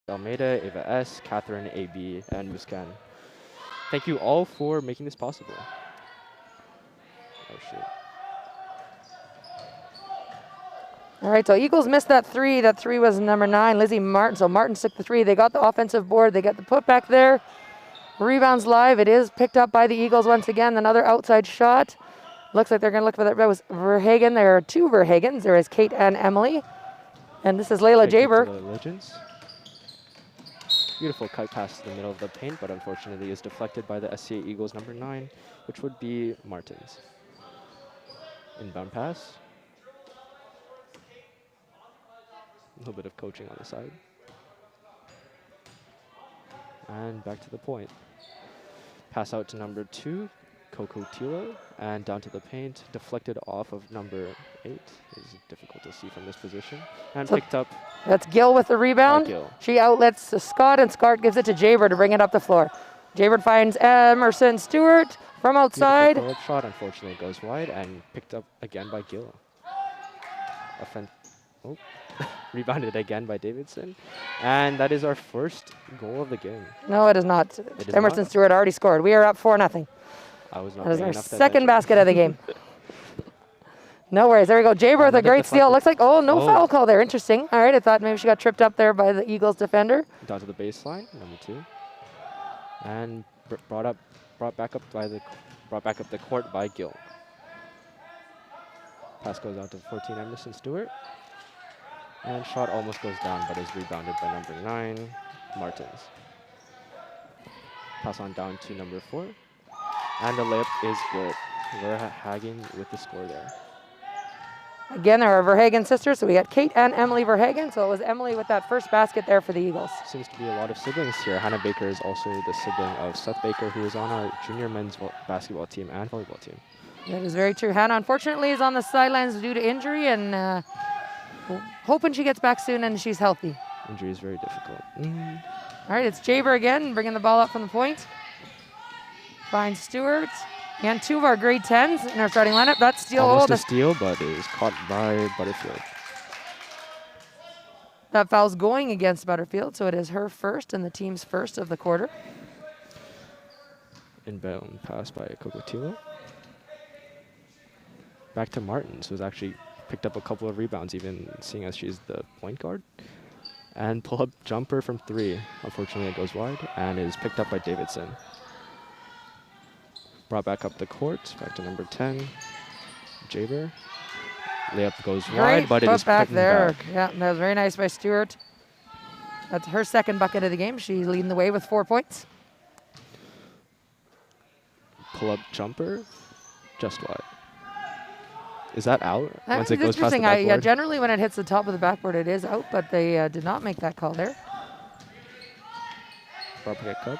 Almeida, Ava S, Catherine, AB, and Muskan. Thank you all for making this possible. Oh, shit. All right, so Eagles missed that three. That three was number 9, Lizzie Martin. So Martin took the three. They got the offensive board. They got the putback there. Rebounds live. It is picked up by the Eagles once again. Another outside shot. Looks like they're going to look for that. That was Verhagen. There are 2 Verhagens. There is Kate and Emily. And this is Layla Jaber. Legends. Beautiful kite pass to the middle of the paint, but unfortunately is deflected by the SCA Eagles number 9, which would be Martins. Inbound pass. A little bit of coaching on the side. And back to the point. Pass out to number 2, Coco Tilo, and down to the paint, deflected off of number 8. It's difficult to see from this position. And So picked up. That's Gill with the rebound. Gill. She outlets Scott, and Scott gives it to Jaber to bring it up the floor. Jaber finds Emerson Stewart from outside. Beautiful shot, unfortunately goes wide, and picked up again by Gill. Rebounded again by Davidson. And that is our first goal of the game. No, it is not. It is Emerson not? Stewart already scored. We are up 4-0. I was not That is paying our enough second attention. basket of the game. No worries. There we go. Jaber with a great steal. Looks like, no foul call there. Interesting. All right, I thought maybe she got tripped up there by the Eagles defender. Down to the baseline, number 2. And brought back up the court by Gill. Pass goes out to 14, Emerson Stewart. And shot almost goes down, but is rebounded by number 9, Martins. Pass on down to number 4. And the layup is good. Verhagen with the score there. Again, there are Verhagen sisters, so we got Kate and Emily Verhagen. So it was Emily with that first basket there for the Eagles. Seems to be a lot of siblings here. Hannah Baker is also the sibling of Seth Baker, who is on our junior men's basketball team and volleyball team. That is very true. Hannah, unfortunately, is on the sidelines due to injury, and hoping she gets back soon and she's healthy. Injury is very difficult. All right, it's Jaber again, bringing the ball up from the point. Finds Stewart. And 2 of our grade 10s in our starting lineup. That's steal. Almost a steal, but it is caught by Butterfield. That foul's going against Butterfield, so it is her first and the team's first of the quarter. Inbound pass by Cocotilo. Back to Martins, who's actually picked up a couple of rebounds, even seeing as she's the point guard. And pull-up jumper from 3. Unfortunately, it goes wide and is picked up by Davidson. Brought back up the court, back to number 10, Jaber. Layup goes wide, but it is back put there. back. Yeah, that was very nice by Stewart. That's her second bucket of the game. She's leading the way with 4 points. Pull-up jumper, just wide. Is that out once That's it goes past the interesting. backboard? Yeah, generally when it hits the top of the backboard, it is out, but they did not make that call there. Brought back up.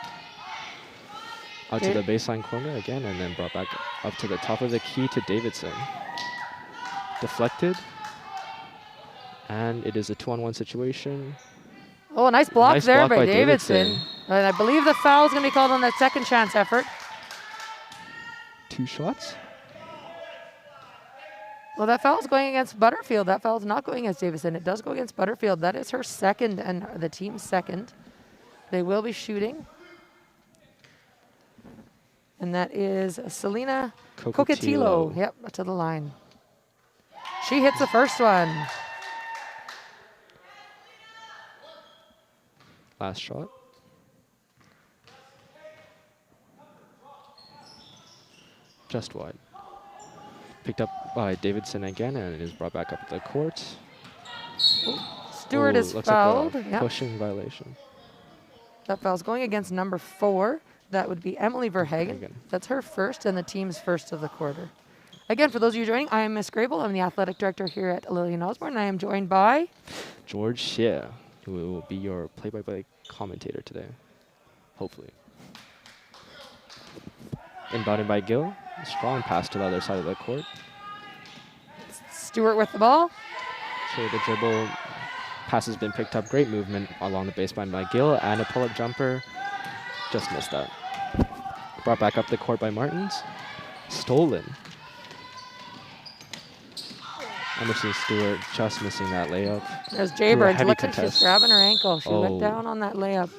Out to the baseline corner again, and then brought back up to the top of the key to Davidson. Deflected. And it is a 2-on-1 situation. Oh, a nice block there block by by Davidson. And I believe the foul is going to be called on that second chance effort. 2 shots? Well, that foul is going against Butterfield. That foul is not going against Davidson. It does go against Butterfield. That is her second and the team's second. They will be shooting. And that is Selena Cocotilo. Yep, to the line. She hits the first one. Last shot. Just wide. Picked up by Davidson again, and it is brought back up the court. Stewart is looks fouled. like a pushing violation. That foul's going against number 4. That would be Emily Verhagen. That's her first and the team's first of the quarter. Again, for those of you joining, I am Miss Grable. I'm the athletic director here at Lillian Osborne. I am joined by George Shea, who will be your play-by-play commentator today, hopefully. Inbounded by Gill. Strong pass to the other side of the court. Stewart with the ball. So the dribble pass has been picked up. Great movement along the baseline by Gill, and a pull-up jumper. Just missed that. Brought back up the court by Martins. Stolen. Emerson Stewart just missing that layup. There's Through a Jaber. It heavy looks like she's contest. grabbing her ankle. She went Oh. down on that layup.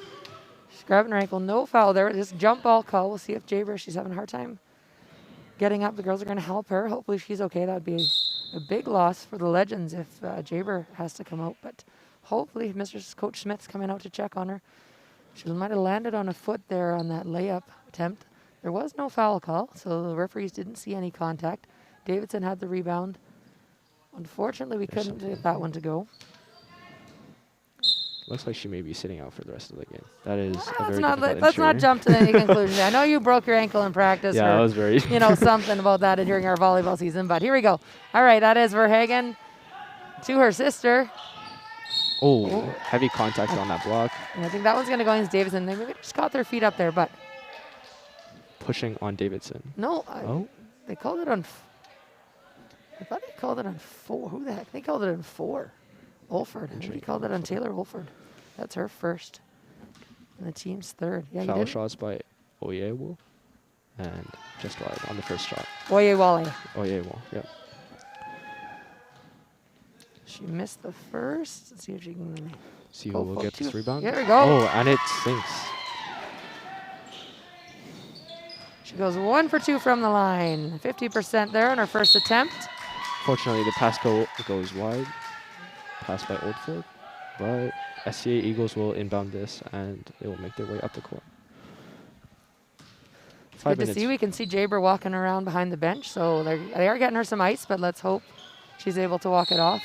She's grabbing her ankle. No foul there. Just jump ball call. We'll see if Jaber, she's having a hard time getting up. The girls are going to help her. Hopefully she's okay. That would be a big loss for the Legends if Jaber has to come out. But hopefully Coach Smith's coming out to check on her. She might have landed on a foot there on that layup attempt. There was no foul call, so the referees didn't see any contact. Davidson had the rebound. Unfortunately, we couldn't get that one to go. Looks like she may be sitting out for the rest of the game. That is a very Let's difficult not injury. jump to any conclusions. I know you broke your ankle in practice. Yeah, or, I was very... something about that during our volleyball season. But here we go. All right, that is Verhagen to her sister. Oh, heavy contact on that block. And I think that one's going to go against Davidson. They maybe just got their feet up there, but Pushing on Davidson. no. Oh, They called it on. I thought they called it on 4. Who the heck? They called it on 4. Olford. I think he called it on Taylor Olford. That's her first. And the team's third. Yeah, foul you did. shots by Oyewo. And just wide on the first shot. Oye Wale. Oyewo, yep. She missed the first. Let's see if she can. See Go who will for get this two. rebound. There we go. Oh, and it sinks. She goes 1 for 2 from the line. 50% there on her first attempt. Fortunately, the pass goes wide. Pass by Oldford. But SCA Eagles will inbound this, and they will make their way up the court. It's 5 good to minutes. see. We can see Jaber walking around behind the bench. So they are getting her some ice, but let's hope she's able to walk it off.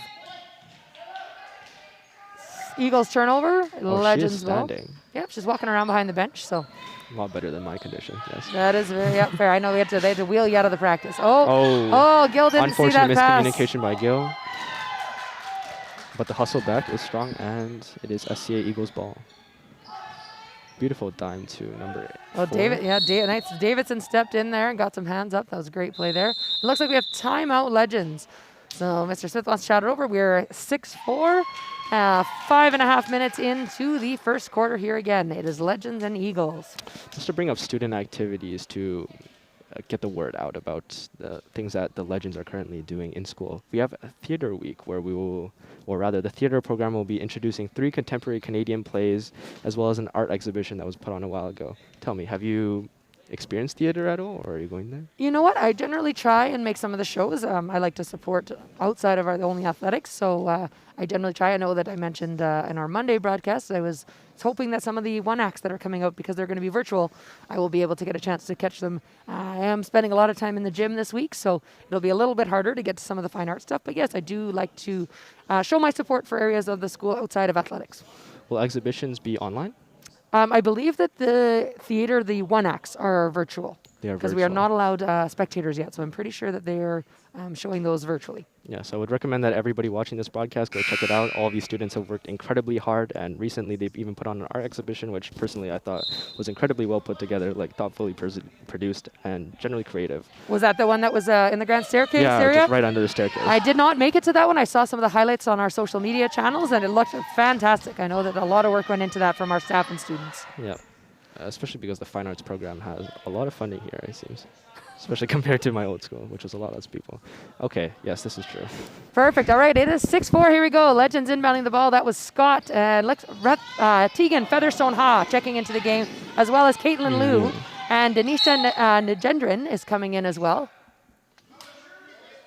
Eagles turnover. Oh, Legends she is ball. standing. Yep, she's walking around behind the bench. So A lot better than my condition, yes. that is very fair. I know they had to wheel you out of the practice. Oh, Gil didn't see unfortunate that pass. miscommunication by Gil. But the hustle back is strong, and it is SCA Eagles ball. Beautiful dime to number 4. Davidson stepped in there and got some hands up. That was a great play there. It looks like we have timeout, Legends. So Mr. Smith wants to shout it over. We're 6-4, 5.5 minutes into the first quarter here again. It is Legends and Eagles. Just to bring up student activities to get the word out about the things that the Legends are currently doing in school. We have a theater week where we will, or rather the theater program will be introducing 3 contemporary Canadian plays as well as an art exhibition that was put on a while ago. Tell me, have you experienced theater at all, or are you going there? You know what? I generally try and make some of the shows. I like to support outside of our only athletics, so I generally try. I know that I mentioned in our Monday broadcast, I was hoping that some of the one acts that are coming out, because they're going to be virtual, I will be able to get a chance to catch them. I am spending a lot of time in the gym this week, so it'll be a little bit harder to get to some of the fine art stuff. But yes, I do like to show my support for areas of the school outside of athletics. Will exhibitions be online? I believe that the theater, the one acts, are virtual. They are because we are virtual. not allowed spectators yet, so I'm pretty sure that they are showing those virtually. Yes, I would recommend that everybody watching this broadcast go check it out. All of these students have worked incredibly hard, and recently they've even put on an art exhibition, which personally I thought was incredibly well put together, like thoughtfully produced and generally creative. Was that the one that was in the grand staircase area? Just right under the staircase. I did not make it to that one. I saw some of the highlights on our social media channels, and it looked fantastic. I know that a lot of work went into that from our staff and students. Yeah, especially because the fine arts program has a lot of funding here, it seems. Especially compared to my old school, which was a lot less people. Okay, yes, this is true. Perfect. All right, it is 6-4. Here we go. Legends inbounding the ball. That was Scott. Tegan Featherstone Ha checking into the game, as well as Caitlin Liu. And Denisha Nagendran is coming in as well.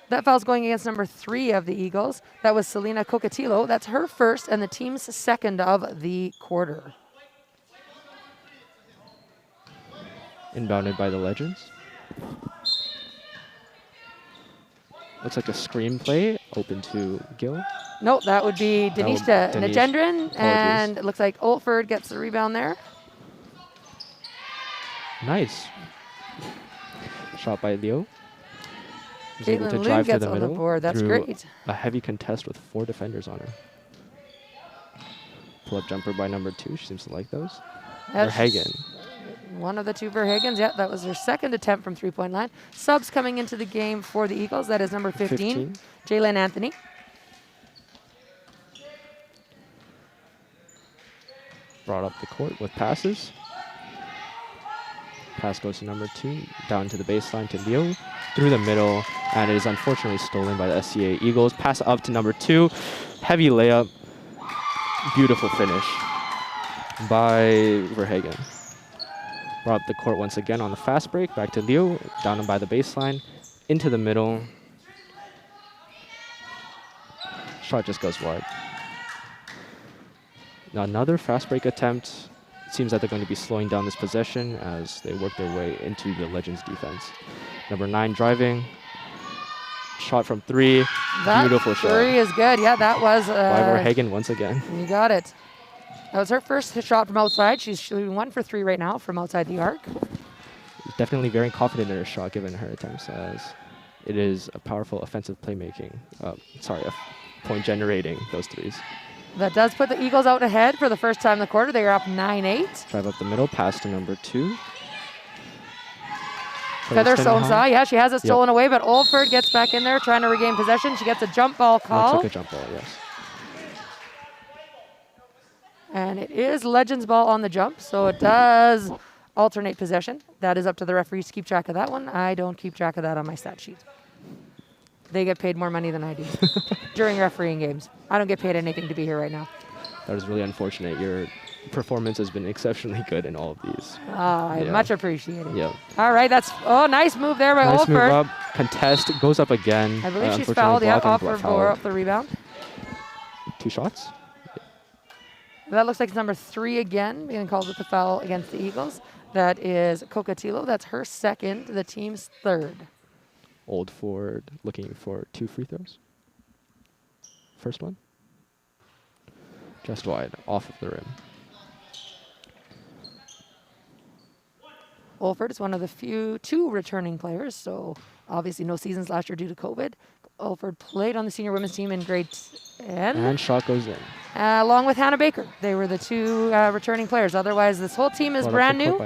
That foul's going against number 3 of the Eagles. That was Selena Cocatillo. That's her first and the team's second of the quarter. Inbounded by the Legends. Looks like a screenplay open to Gil. Nope, that would be Denisha Nagendran. And it looks like Olford gets the rebound there. Nice. Shot by Leo. Was able to Caitlin Liu drive to gets the on the middle board. That's through great. a heavy contest with 4 defenders on her. Pull-up jumper by number 2. She seems to like those. Verhagen. One of the 2 Verhagens. Yeah, that was her second attempt from three-point line. Subs coming into the game for the Eagles. That is number 15. Jalen Anthony. Brought up the court with passes. Pass goes to number 2. Down to the baseline to Leo. through the middle, and it is unfortunately stolen by the SCA Eagles. Pass up to number 2. Heavy layup. Beautiful finish by Verhagen. Brought up the court once again on the fast break. Back to Leo, down by the baseline, into the middle. Shot just goes wide. Now another fast break attempt. It seems that they're going to be slowing down this possession as they work their way into the Legends defense. Number 9 driving. Shot from 3. Beautiful shot. 3 is good. Yeah, that was. By Verhagen once again. You got it. That was her first shot from outside. She's shooting 1 for 3 right now from outside the arc. Definitely very confident in her shot given her attempts, as it is a powerful offensive playmaking. Point generating those 3s. That does put the Eagles out ahead for the first time in the quarter. They are up 9-8. Drive up the middle, pass to number 2. Featherstone saw, yeah, she has it stolen away, but Oldford gets back in there trying to regain possession. She gets a jump ball call. Looks like a jump ball, yes. And it is Legends ball on the jump, so it does alternate possession. That is up to the referees to keep track of that one. I don't keep track of that on my stat sheet. They get paid more money than I do during refereeing games. I don't get paid anything to be here right now. That is really unfortunate. Your performance has been exceptionally good in all of these. I much appreciate it. Yeah. All right, that's nice move there by Nice Oldford. move up. Contest goes up again. I believe she's fouled. Yeah, Oldford bore up the rebound. 2 shots. That looks like it's number 3 again, being called with the foul against the Eagles. That is Cocatillo. That's her second, the team's 3rd. Oldford looking for 2 free throws. First one. Just wide, off of the rim. Oldford is one of the 2 returning players, so obviously no seasons last year due to COVID. Oldford played on the senior women's team in grade 10. And shot goes in. Along with Hannah Baker. They were the 2 returning players. Otherwise, this whole team is brand new.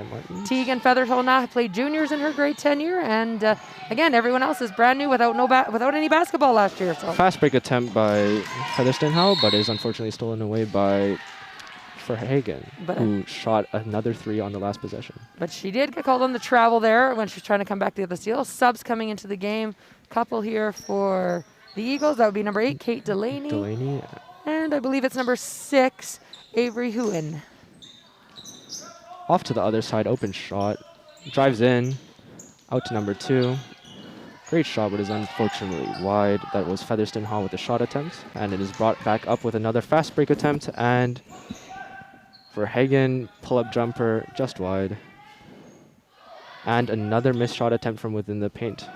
Tegan Featherstone played juniors in her grade 10 year, and again, everyone else is brand new without any basketball last year. So. Fast break attempt by Featherstone, but is unfortunately stolen away by Verhagen, who shot another 3 on the last possession. But she did get called on the travel there when she was trying to come back to get the steal. Subs coming into the game. Couple here for the Eagles. That would be number 8, Kate Delaney. And I believe it's number 6, Avery Huen. Off to the other side, open shot. Drives in, out to number 2. Great shot, but is unfortunately wide. That was Featherstone Hall with the shot attempt. And it is brought back up with another fast break attempt. And Verhagen, pull-up jumper, just wide. And another missed shot attempt from within the paint.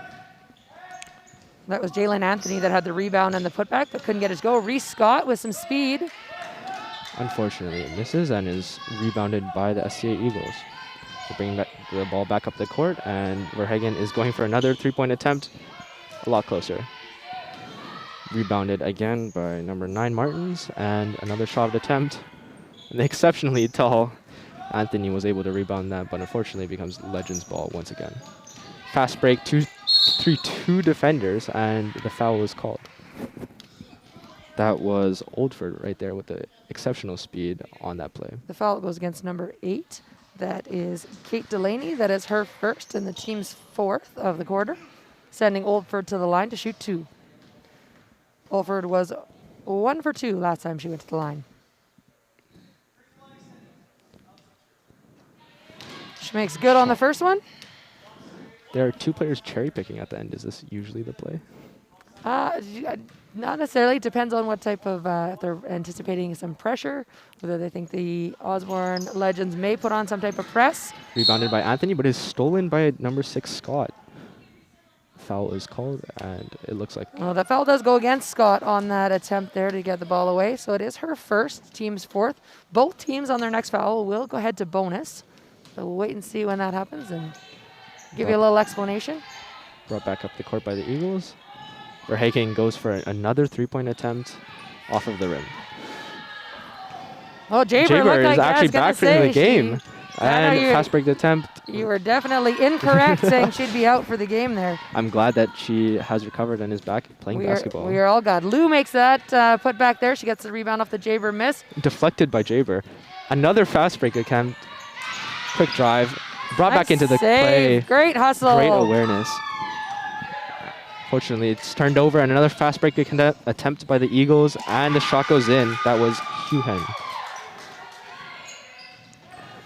That was Jalen Anthony that had the rebound and the putback, but couldn't get his go. Reese Scott with some speed. Unfortunately, it misses and is rebounded by the SCA Eagles. They bring the ball back up the court, and Verhagen is going for another 3-point attempt. A lot closer. Rebounded again by number 9, Martins, and another shot attempt. And the exceptionally tall Anthony was able to rebound that, but unfortunately it becomes Legends ball once again. Fast break, 2 defenders, and the foul was called. That was Oldford right there with the exceptional speed on that play. The foul goes against number 8. That is Kate Delaney. That is her first and the team's 4th of the quarter, sending Oldford to the line to shoot 2. Oldford was 1 for 2 last time she went to the line. She makes good on the first one. There are 2 players cherry picking at the end. Is this usually the play? Not necessarily. It depends on what type of, if they're anticipating some pressure, whether they think the Osborne Legends may put on some type of press. Rebounded by Anthony, but is stolen by number 6, Scott. Foul is called, and it looks like... Well, the foul does go against Scott on that attempt there to get the ball away. So it is her first, team's 4th. Both teams on their next foul will go ahead to bonus. So we'll wait and see when that happens and give you a little explanation. Brought back up the court by the Eagles. Verhagen goes for another 3-point attempt off of the rim. Oh, Jaber is actually back for the game. And fast break attempt. You were definitely incorrect saying she'd be out for the game there. I'm glad that she has recovered and is back playing basketball. We are all glad. Lou makes that put back there. She gets the rebound off the Jaber miss. Deflected by Jaber. Another fast break attempt. Quick drive. Brought back into the play. Great hustle. Great awareness. Fortunately, it's turned over, and another fast break attempt by the Eagles, and the shot goes in. That was Huhen.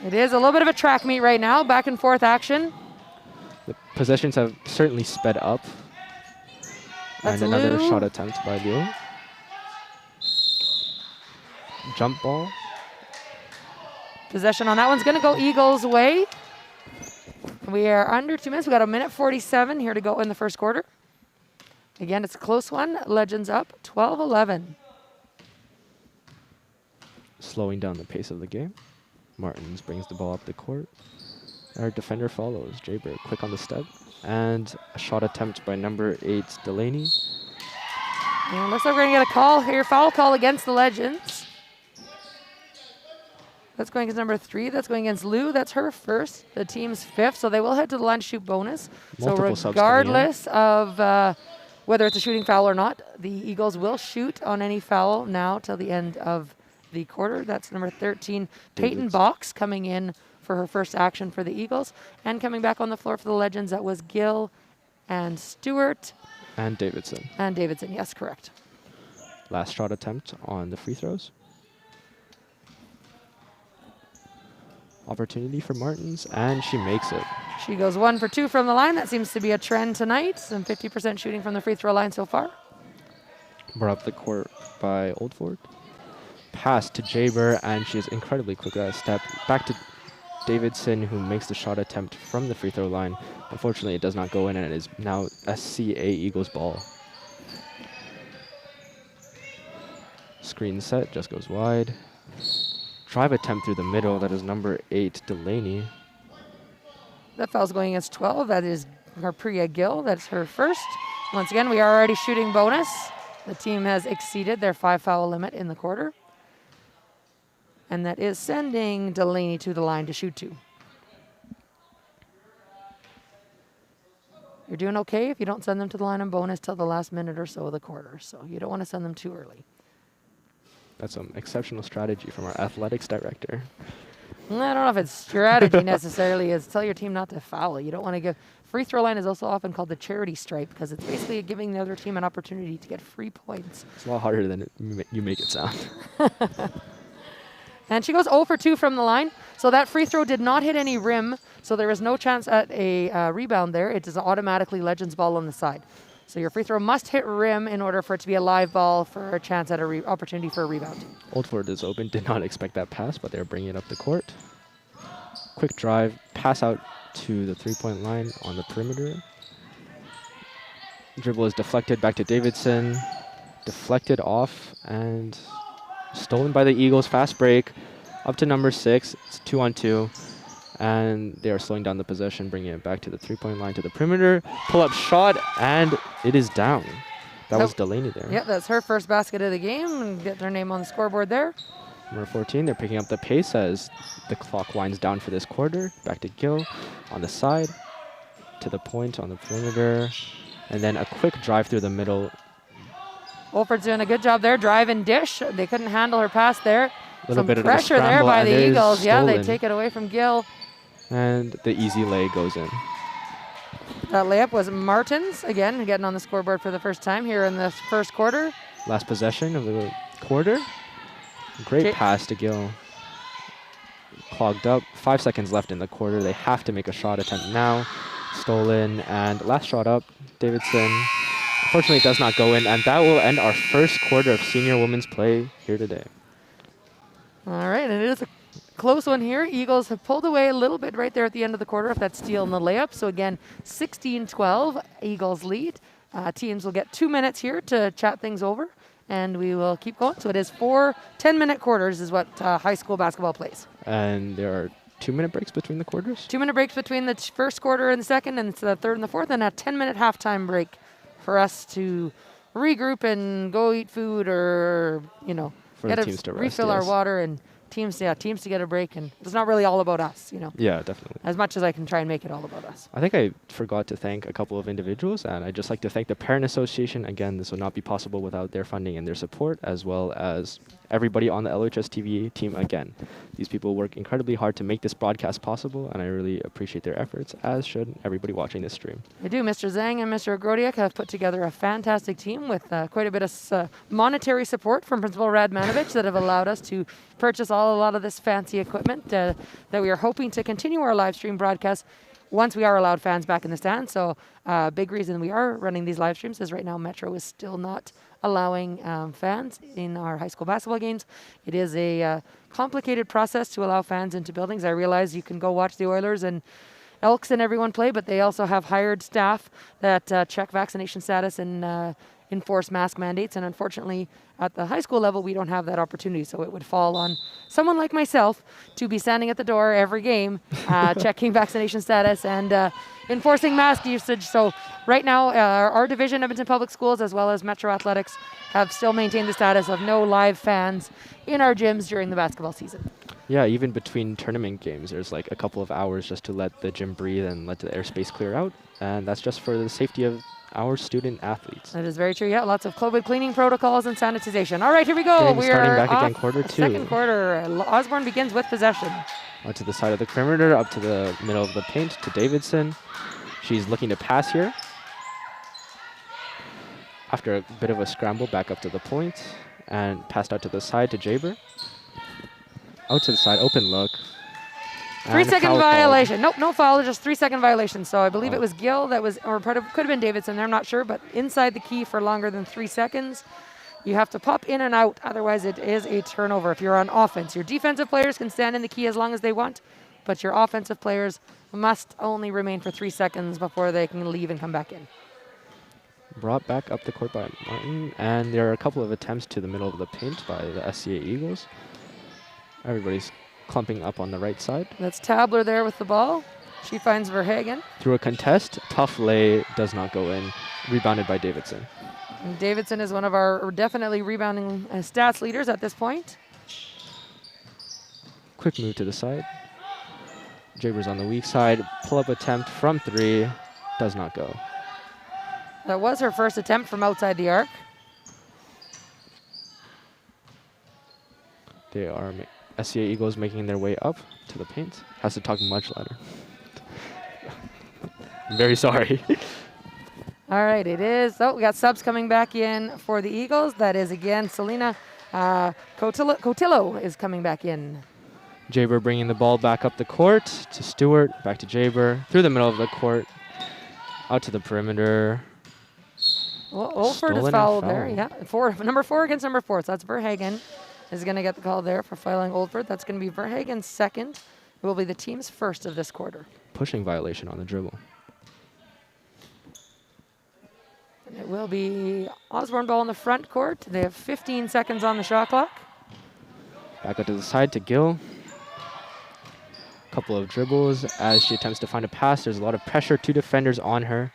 It is a little bit of a track meet right now, back and forth action. The possessions have certainly sped up. That's and another Liu. shot attempt by Liu. Jump ball. Possession on that one's going to go Eagles' way. We are under 2 minutes. We got 1:47 here to go in the first quarter. Again, it's a close one. Legends up 12-11. Slowing down the pace of the game. Martins brings the ball up the court. Our defender follows. Jaber quick on the step. And a shot attempt by number 8, Delaney. And looks like we're going to get a call here. Foul call against the Legends. That's going against number 3. That's going against Liu. That's her first. The team's 5th. So they will head to the line to shoot bonus. Multiple so regardless of whether it's a shooting foul or not, the Eagles will shoot on any foul now till the end of the quarter. That's number 13, Peyton Box, coming in for her first action for the Eagles. And coming back on the floor for the Legends, that was Gill and Stewart. And Davidson. And Davidson, yes, correct. Last shot attempt on the free throws. Opportunity for Martins, and she makes it. She goes 1 for 2 from the line. That seems to be a trend tonight. Some 50% shooting from the free throw line so far. Brought up the court by Oldford. Pass to Jaber, and she is incredibly quick at that step. Back to Davidson, who makes the shot attempt from the free throw line. Unfortunately, it does not go in, and it is now SCA Eagles ball. Screen set, just goes wide. Drive attempt through the middle. That is number 8, Delaney. That foul's going against 12. That is Harpriya Gill. That's her first. Once again, we are already shooting bonus. The team has exceeded their 5-foul limit in the quarter. And that is sending Delaney to the line to shoot 2. You're doing okay if you don't send them to the line on bonus till the last minute or so of the quarter. So you don't want to send them too early. That's some exceptional strategy from our athletics director. I don't know if it's strategy necessarily. It's tell your team not to foul. You don't want to give. Free throw line is also often called the charity stripe because it's basically giving the other team an opportunity to get free points. It's a lot harder than you make it sound. And she goes 0 for 2 from the line. So that free throw did not hit any rim. So there is no chance at a rebound there. It is automatically Legends ball on the side. So your free throw must hit rim in order for it to be a live ball for a chance at a opportunity for a rebound. Oldford is open. Did not expect that pass, but they're bringing it up the court. Quick drive, pass out to the three-point line on the perimeter. Dribble is deflected back to Davidson. Deflected off and stolen by the Eagles. Fast break up to number 6. It's 2-on-2. And they are slowing down the possession, bringing it back to the three-point line to the perimeter. Pull-up shot, and it is down. That was Delaney there. Yep, that's her first basket of the game, and get their name on the scoreboard there. Number 14, they're picking up the pace as the clock winds down for this quarter. Back to Gill on the side, to the point on the perimeter, and then a quick drive through the middle. Wolford's doing a good job there, drive and dish. They couldn't handle her pass there. Little bit of pressure there by the Eagles. Yeah, they take it away from Gill. And the easy lay goes in. That layup was Martins, again, getting on the scoreboard for the first time here in this first quarter. Last possession of the quarter. Great pass to Gill. Clogged up. 5 seconds left in the quarter. They have to make a shot attempt now. Stolen, and last shot up, Davidson. Unfortunately, it does not go in, and that will end our first quarter of senior women's play here today. All right, and it is a close one here. Eagles have pulled away a little bit right there at the end of the quarter if that's steal and the layup. So again, 16-12, Eagles lead. Teams will get 2 minutes here to chat things over, and we will keep going. So it is 4 10-minute quarters is what high school basketball plays. And there are 2-minute breaks between the quarters? 2-minute breaks between the first quarter and the second, and the third and the fourth, and a 10-minute halftime break for us to regroup and go eat food or, you know, for the teams to rest, refill our water and teams to get a break, and it's not really all about us, Yeah, definitely. as much as I can try and make it all about us. I think I forgot to thank a couple of individuals, and I'd just like to thank the Parent Association. Again, this would not be possible without their funding and their support, as well as everybody on the LHS TV team again. These people work incredibly hard to make this broadcast possible, and I really appreciate their efforts, as should everybody watching this stream. I do. Mr. Zhang and Mr. Grodiak have put together a fantastic team with quite a bit of monetary support from Principal Radmanovich that have allowed us to purchase a lot of this fancy equipment that we are hoping to continue our live stream broadcast once we are allowed fans back in the stand. So big reason we are running these live streams is right now Metro is still not allowing fans in our high school basketball games. It is a complicated process to allow fans into buildings. I realize you can go watch the Oilers and Elks and everyone play, but they also have hired staff that check vaccination status and enforce mask mandates. And unfortunately, at the high school level, we don't have that opportunity. So it would fall on someone like myself to be standing at the door every game, checking vaccination status and enforcing mask usage. So right now, our division, Edmonton Public Schools, as well as Metro Athletics, have still maintained the status of no live fans in our gyms during the basketball season. Yeah, even between tournament games, there's like a couple of hours just to let the gym breathe and let the airspace clear out. And that's just for the safety of our student athletes. That is very true. Yeah, lots of COVID cleaning protocols and sanitization. All right, here we go. Starting We're back off again, quarter two. Second quarter. Osborne begins with possession. Out to the side of the perimeter, up to the middle of the paint to Davidson. She's looking to pass here. After a bit of a scramble, back up to the point and passed out to the side to Jaber. Out to the side, open look. 3-second violation. Nope, no foul, just 3-second violation. So I believe it was Gill that was, or could have been Davidson there, I'm not sure, but inside the key for longer than 3 seconds. You have to pop in and out, otherwise it is a turnover if you're on offense. Your defensive players can stand in the key as long as they want, but your offensive players must only remain for 3 seconds before they can leave and come back in. Brought back up the court by Martin, and there are a couple of attempts to the middle of the paint by the SCA Eagles. Everybody's clumping up on the right side. That's Tabler there with the ball. She finds Verhagen. Through a contest, tough lay does not go in. Rebounded by Davidson. And Davidson is one of our definitely rebounding stats leaders at this point. Quick move to the side. Jaber's on the weak side. Pull-up attempt from 3. Does not go. That was her first attempt from outside the arc. They are SCA Eagles making their way up to the paint. Has to talk much louder. I'm very sorry. All right, it is. Oh, we got subs coming back in for the Eagles. That is, again, Selena Cotillo is coming back in. Jaber bringing the ball back up the court to Stewart. Back to Jaber. Through the middle of the court. Out to the perimeter. Well, Olford is fouled there. Yeah, number 4 against number 4. So that's Verhagen is going to get the call there for fouling Oldford. That's going to be Verhagen's second. It will be the team's first of this quarter. Pushing violation on the dribble. And it will be Osborne ball in the front court. They have 15 seconds on the shot clock. Back up to the side to Gill. Couple of dribbles as she attempts to find a pass. There's a lot of pressure, 2 defenders on her.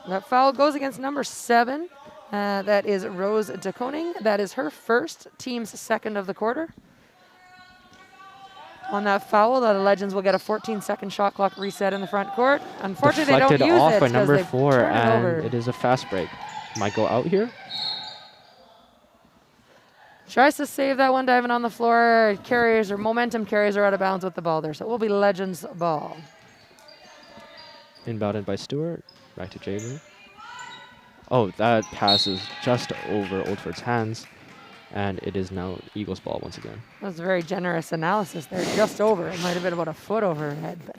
That foul goes against number 7. That is Rose de Koning. That is her first, team's second of the quarter. On that foul, the Legends will get a 14-second shot clock reset in the front court. Unfortunately, Deflected they don't use off it by number because 4, turn it and over. it is a fast break. Might go out here. Tries to save that one, diving on the floor. Momentum carries her out of bounds with the ball there. So it will be Legends ball. Inbounded by Stewart. Back to Jaber. Oh, that pass is just over Oldford's hands. And it is now Eagles ball once again. That's a very generous analysis there. Just over. It might have been about a foot over her head. But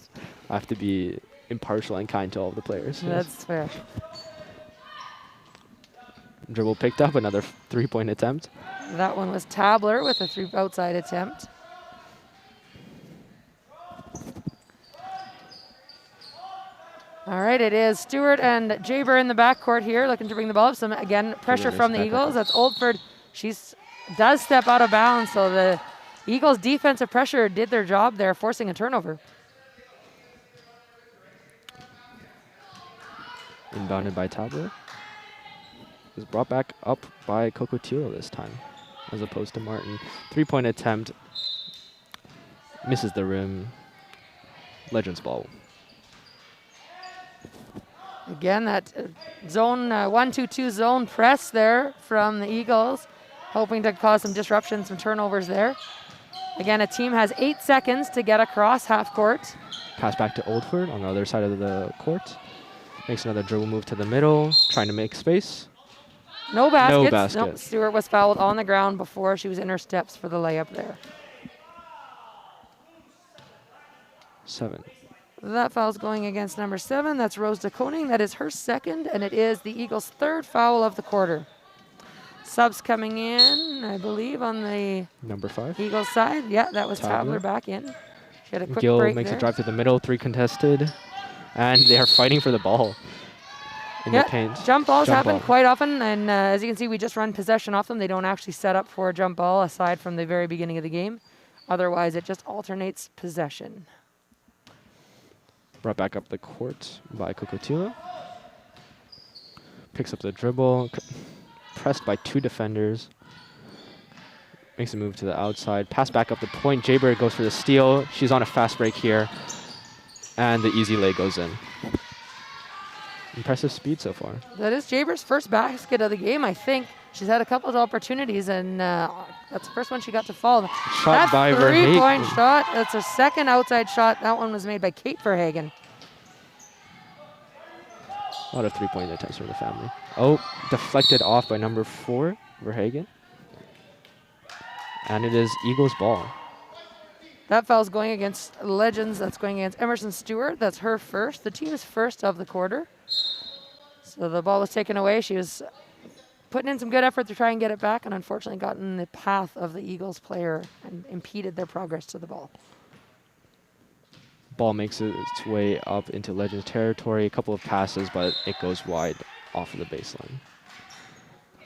I have to be impartial and kind to all of the players. that's fair. Dribble picked up, another 3-point attempt. That one was Tabler with a outside attempt. All right, it is Stewart and Jaber in the backcourt here, looking to bring the ball up. Some, again, pressure from the Eagles. That's Oldford. She does step out of bounds, so the Eagles' defensive pressure did their job there, forcing a turnover. Inbounded by Tabler. Was brought back up by Cocotillo this time, as opposed to Martin. 3-point attempt Misses the rim. Legends ball. Again, that zone 1-2-2 zone press there from the Eagles, hoping to cause some disruption, some turnovers there. Again, a team has 8 seconds to get across half court. Pass back to Oldford on the other side of the court. Makes another dribble move to the middle, trying to make space. No baskets. No basket. Nope, Stewart was fouled on the ground before she was in her steps for the layup there. 7. That foul's going against number 7. That's Rose DeConing. That is her second, and it is the Eagles' third foul of the quarter. Subs coming in, I believe, on the Number 5. Eagles side. Yeah, that was Tabler. Tabler back in. She had a quick Gill break makes there. a drive to the middle, 3 contested. And they are fighting for the ball in the paint. Jump balls happen ball. quite often, and as you can see, we just run possession off them. They don't actually set up for a jump ball aside from the very beginning of the game. Otherwise, it just alternates possession. Brought back up the court by Kokotila. Picks up the dribble. Pressed by 2 defenders. Makes a move to the outside. Pass back up the point. Jaybird goes for the steal. She's on a fast break here. And the easy lay goes in. Impressive speed so far. That is Jaber's first basket of the game, I think. She's had a couple of opportunities, and that's the first one she got to fall. Shot by Verhagen. Three-point shot. That's a second outside shot. That one was made by Kate Verhagen. A lot of 3-point attempts from the family. Oh, deflected off by number 4, Verhagen. And it is Eagles ball. That foul's going against Legends. That's going against Emerson Stewart. That's her first. The team's first of the quarter. So the ball was taken away. She was putting in some good effort to try and get it back, and unfortunately got in the path of the Eagles player and impeded their progress to the ball. Ball makes its way up into Legends territory. A couple of passes, but it goes wide off of the baseline.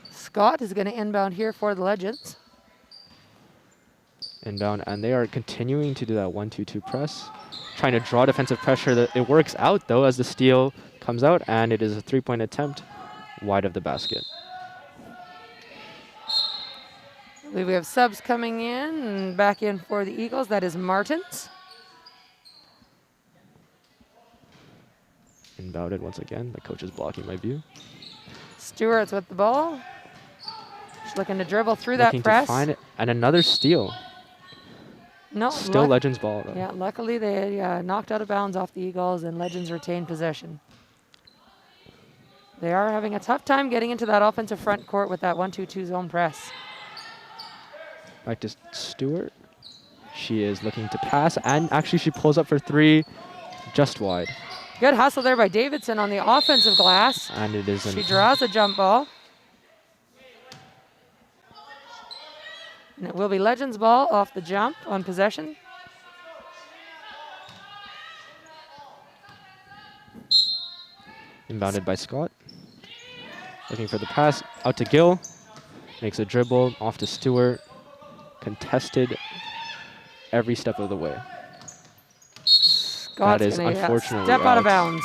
Scott is going to inbound here for the Legends. Inbound, and they are continuing to do that 1-2-2 press, trying to draw defensive pressure. It works out though as the steal comes out, and it is a 3-point attempt wide of the basket. I believe we have subs coming in and back in for the Eagles. That is Martins. Inbounded once again. The coach is blocking my view. Stewart's with the ball. She's looking to dribble through Looking that press. to find it, and another steal. No, Still Legends ball though. Yeah, luckily they knocked out of bounds off the Eagles, and Legends retained possession. They are having a tough time getting into that offensive front court with that 1-2-2 zone press. Back to Stewart. She is looking to pass, and actually she pulls up for 3, just wide. Good hustle there by Davidson on the offensive glass. And it is She draws a jump ball. And it will be Legends ball off the jump on possession. Inbounded by Scott. Looking for the pass, out to Gill. Makes a dribble, off to Stewart. Contested every step of the way. Scott's that is gonna, unfortunately step out of bounds.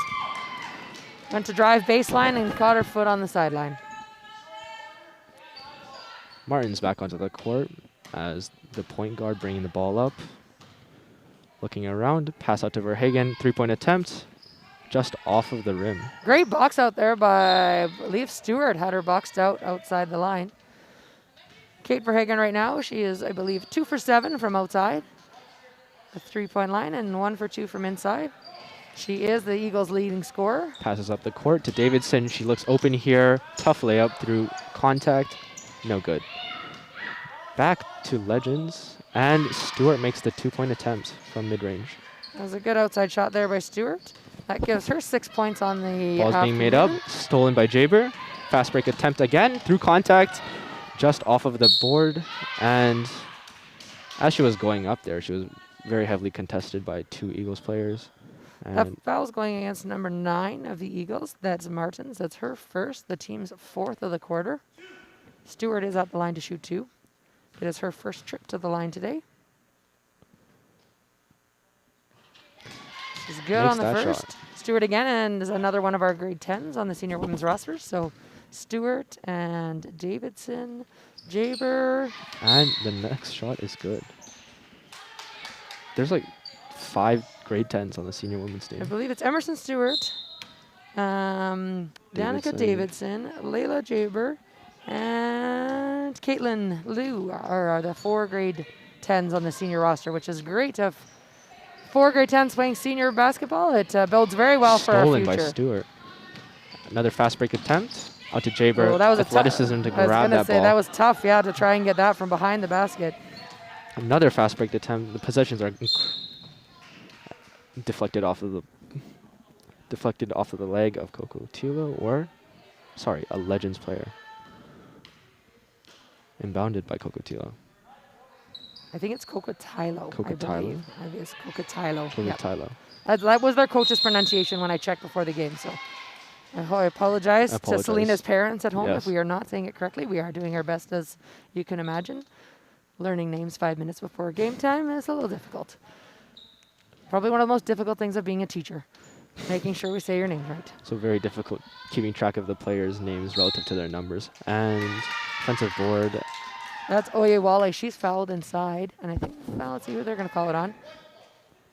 Went to drive baseline and caught her foot on the sideline. Martin's back onto the court as the point guard bringing the ball up. Looking around, pass out to Verhagen, 3-point attempt, just off of the rim. Great box out there by, I believe Stewart had her boxed out outside the line. Kate Verhagen right now, she is, I believe, 2 for 7 from outside the 3-point line and 1 for 2 from inside. She is the Eagles' leading scorer. Passes up the court to Davidson. She looks open here. Tough layup through contact. No good. Back to Legends, and Stewart makes the 2-point attempt from mid-range. That was a good outside shot there by Stewart. That gives her 6 points on the Ball's being made up, stolen by Jaber. Fast break attempt again, through contact, just off of the board. And as she was going up there, she was very heavily contested by 2 Eagles players. That And foul's going against number 9 of the Eagles. That's Martins. That's her first, the team's 4th of the quarter. Stewart is at the line to shoot 2. It is her first trip to the line today. She's good Makes on the that first. shot. Stewart again, and is another one of our grade 10s on the senior women's roster. So Stewart and Davidson, Jaber. And the next shot is good. there's like 5 grade 10s on the senior women's I team. believe it's Emerson Stewart, Danica Davidson, Layla Jaber, and Caitlin Liu are the 4 grade 10s on the senior roster, which is great to have 4 grade 10s playing senior basketball. It bodes very well for our Stolen future. by Stewart. Another fast break attempt. Out to Jaber. Oh, that was athleticism to grab that ball. I was going to say that was tough, yeah, to try and get that from behind the basket. Another fast break attempt. The possessions are deflected off of the leg of Coco Tilo, or sorry, a Legends player. Inbounded by Coco Tilo. I think it's Coco Tilo. Coco Tilo. I think it's Coco Tilo. Coco Yep. Tilo. That was their coach's pronunciation when I checked before the game. So I apologize to Selena's parents at home if we are not saying it correctly. We are doing our best, as you can imagine. Learning names 5 minutes before game time is a little difficult. Probably one of the most difficult things of being a teacher, making sure we say your name right. So very difficult keeping track of the players' names relative to their numbers. And defensive board. That's Oyewale. She's fouled inside. And I think let's see who they're going to call it on.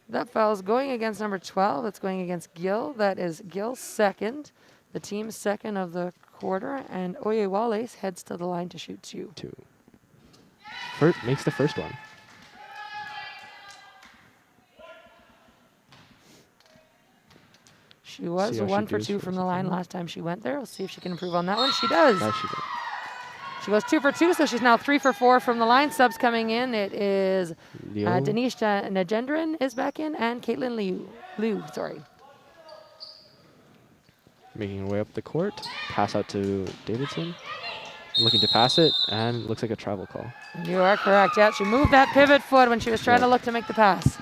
That foul is going against number 12. That's going against Gill. That is Gill's second, the team's second of the quarter. And Oyewale heads to the line to shoot 2. Makes the first one. She was 1 for 2 from the line last time she went there. We'll see if she can improve on that one. She does. She goes 2 for 2, so she's now 3 for 4 from the line. Subs coming in. It is Denise Nagendran is back in, and Caitlin Liu. Making her way up the court. Pass out to Davidson. Looking to pass it, and looks like a travel call. You are correct. Yeah, she moved that pivot foot when she was trying to look to make the pass.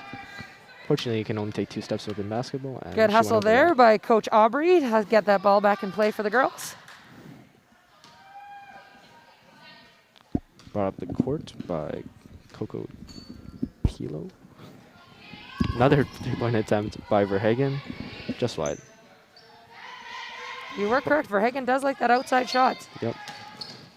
Fortunately, you can only take 2 steps within basketball. And good hustle there by Coach Aubrey to get that ball back in play for the girls. Brought up the court by Coco Tilo. Another 3-point attempt by Verhagen, just wide. You were correct. Verhagen does like that outside shot. Yep.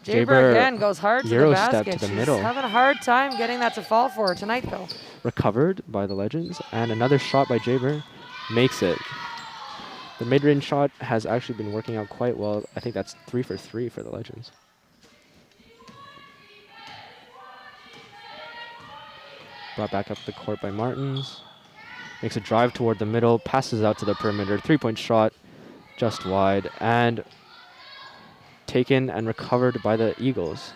Jaber again goes hard to the basket. Step to the She's middle. having a hard time getting that to fall for her tonight, though. Recovered by the Legends, and another shot by Jaber makes it. The mid-range shot has actually been working out quite well. I think that's 3 for 3 for the Legends. Brought back up the court by Martins. Makes a drive toward the middle, passes out to the perimeter. 3-point shot, just wide, and taken and recovered by the Eagles.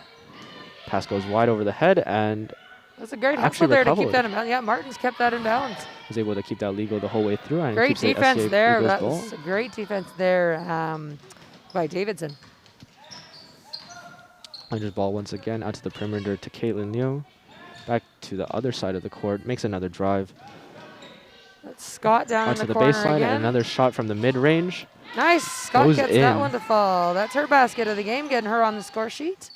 Pass goes wide over the head, and that's a great hustle there to keep that in balance. Yeah, Martins kept that in balance. Was able to keep that legal the whole way through. And great defense there. That was a great defense there by Davidson. Legends ball once again out to the perimeter to Caitlin Liu. Back to the other side of the court. Makes another drive. That's Scott down in the the corner baseline, again. and another shot from the mid-range. Nice. Scott gets that one to fall. That's her basket of the game, getting her on the score sheet.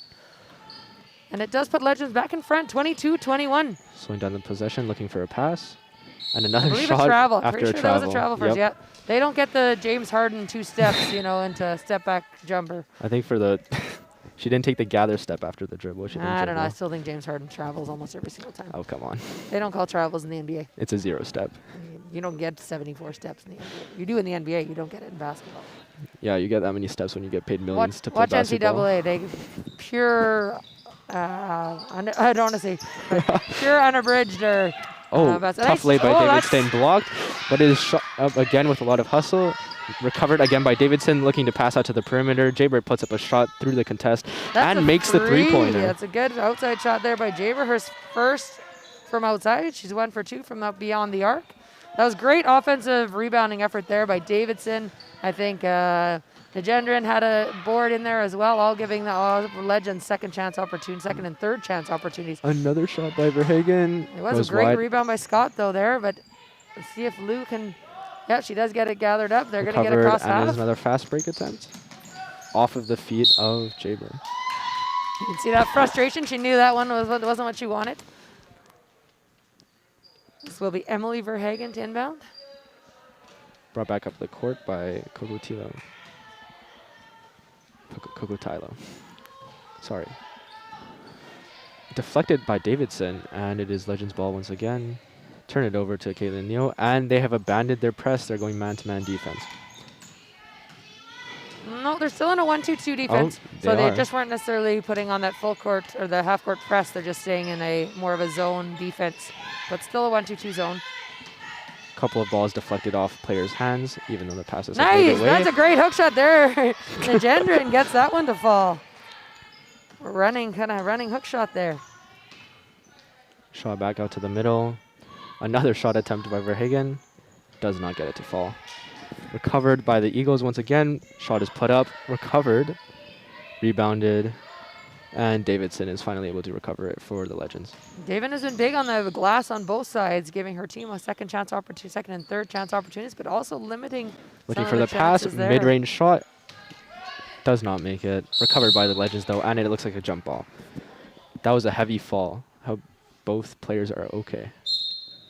And it does put Legends back in front, 22-21. Slowing down the possession, looking for a pass. And another shot a travel. after Pretty sure that was a travel first. Yeah, they don't get the James Harden 2 steps, into step back jumper. I think for the, she didn't take the gather step after the dribble. I don't know. I still think James Harden travels almost every single time. Oh, come on. They don't call travels in the NBA. It's a 0 step. You don't get 74 steps in the NBA. You do in the NBA. You don't get it in basketball. Yeah, you get that many steps when you get paid millions to play watch basketball. NCAA. They pure. I don't want to say pure unabridged or. Tough lay by Davidson, blocked, but it is shot up again with a lot of hustle. Recovered again by Davidson, looking to pass out to the perimeter. Jaber puts up a shot through the contest and makes the 3-pointer. That's a good outside shot there by Jaber. Her first from outside. She's 1 for 2 from up beyond the arc. That was great offensive rebounding effort there by Davidson. I think Nagendran had a board in there as well, all giving the Legends second and third chance opportunities. Another shot by Verhagen. It was a great rebound by Scott, though, there, but let's see if Lou can. Yeah, she does get it gathered up. They're going to get across half. And another fast break attempt off of the feet of Jaber. You can see that frustration. She knew that one wasn't what she wanted. This will be Emily Verhagen to inbound. Brought back up the court by Coco Tilo. Sorry. Deflected by Davidson, and it is Legends ball once again. Turn it over to Caitlin Neal, and they have abandoned their press. They're going man-to-man defense. No, they're still in a 1-2-2 defense. So they are. just weren't necessarily putting on that full court or the half court press. They're just staying in a more of a zone defense, but still a 1-2-2 zone. Couple of balls deflected off players' hands, even though the passes have Nice, made it away. that's a great hook shot there. Nagendran gets that one to fall. Running hook shot there. Shot back out to the middle. Another shot attempt by Verhagen. Does not get it to fall. Recovered by the Eagles once again. Shot is put up, recovered, rebounded, and Davidson is finally able to recover it for the Legends. David has been big on the glass on both sides, giving her team a second and third chance opportunities, but also limiting. Looking for the pass, mid-range shot. Does not make it. Recovered by the Legends though, and it looks like a jump ball. That was a heavy fall. How both players are okay.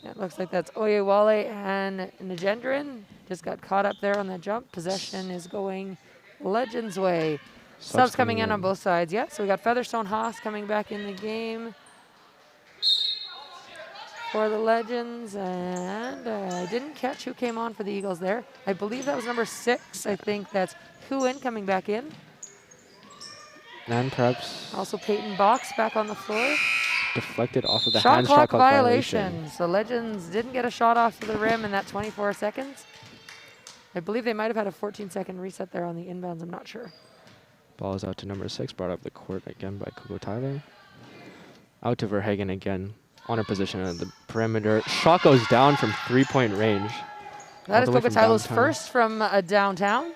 It looks like that's Oyewale and Nagendran. Just got caught up there on the jump. Possession is going Legends' way. Subs coming in on both sides. Yeah, so we got Featherstone Haas coming back in the game for the Legends. And I didn't catch who came on for the Eagles there. I believe that was number 6. I think that's Huin coming back in. And perhaps also Peyton Box back on the floor. Deflected off of the shot clock violation. violation. So Legends didn't get a shot off to the rim in that 24 seconds. I believe they might have had a 14-second reset there on the inbounds. I'm not sure. Ball is out to number 6, brought up the court again by Coco Tyler. Out to Verhagen again. On her position at the perimeter. Shot goes down from 3-point range. That is Coco Tyler's first from downtown.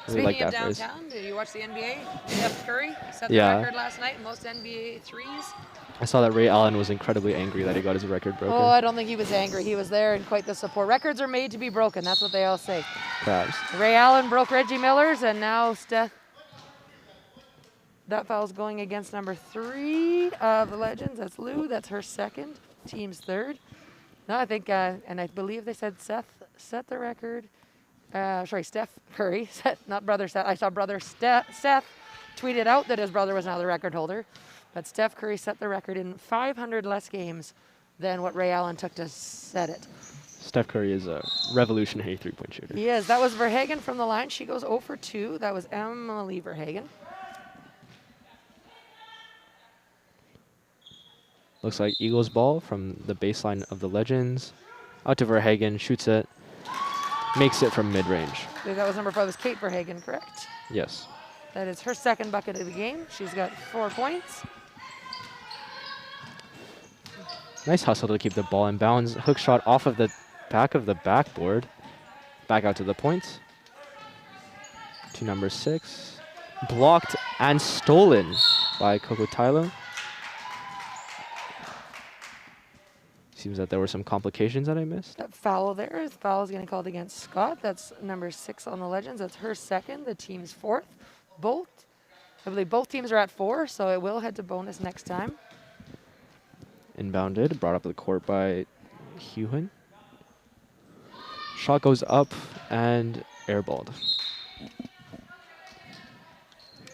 Really Speaking of downtown, did you watch the NBA? Steph Curry set the record last night, most NBA threes. I saw that Ray Allen was incredibly angry that he got his record broken. Oh, I don't think he was angry. He was there in quite the support. Records are made to be broken. That's what they all say. Perhaps. Ray Allen broke Reggie Miller's, and now Steph. That foul's going against number 3 of the Legends. That's Lou. That's her second. Team's third. No, I think, and I believe they said Seth set the record. Steph Curry, not brother Seth. I saw brother Seth tweeted out that his brother was now the record holder. But Steph Curry set the record in 500 less games than what Ray Allen took to set it. Steph Curry is a revolutionary three-point shooter. He is. That was Verhagen from the line. She goes 0 for 2. That was Emily Verhagen. Looks like Eagles ball from the baseline of the Legends. Out to Verhagen, shoots it. Makes it from mid-range. That was number 5, was Kate Verhagen, correct? Yes. That is her second bucket of the game. She's got 4 points. Nice hustle to keep the ball in bounds. Hook shot off of the back of the backboard. Back out to the point. To number 6. Blocked and stolen by Coco Tyler. Seems that there were some complications that I missed. That foul there. The foul is going to be called against Scott. That's number 6 on the Legends. That's her second. The team's 4th. I believe both teams are at 4, so it will head to bonus next time. Inbounded, brought up the court by Huin. Shot goes up and airballed.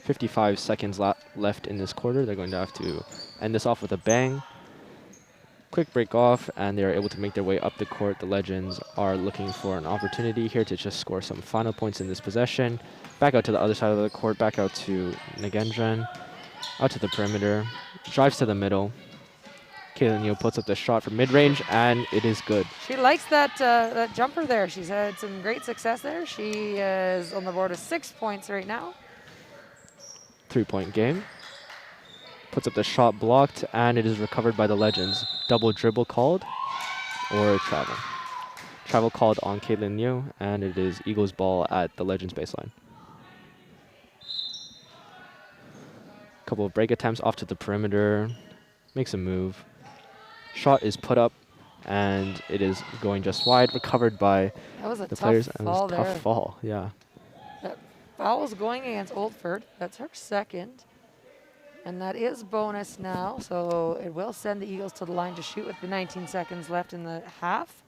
55 seconds left in this quarter. They're going to have to end this off with a bang. Quick break off, and they are able to make their way up the court. The Legends are looking for an opportunity here to just score some final points in this possession. Back out to the other side of the court, back out to Nagendran. Out to the perimeter, drives to the middle. Caitlin Neal puts up the shot from mid-range, and it is good. She likes that that jumper there. She's had some great success there. She is on the board with 6 points right now. 3-point game. Puts up the shot blocked, and it is recovered by the Legends. Double dribble called, or travel. Travel called on Caitlin Neal, and it is Eagles ball at the Legends baseline. Couple of break attempts off to the perimeter. Makes a move. Shot is put up, and it is going just wide. Recovered by the players. That was a tough fall, yeah. That foul's going against Oldford. That's her second. And that is bonus now, so it will send the Eagles to the line to shoot with the 19 seconds left in the half.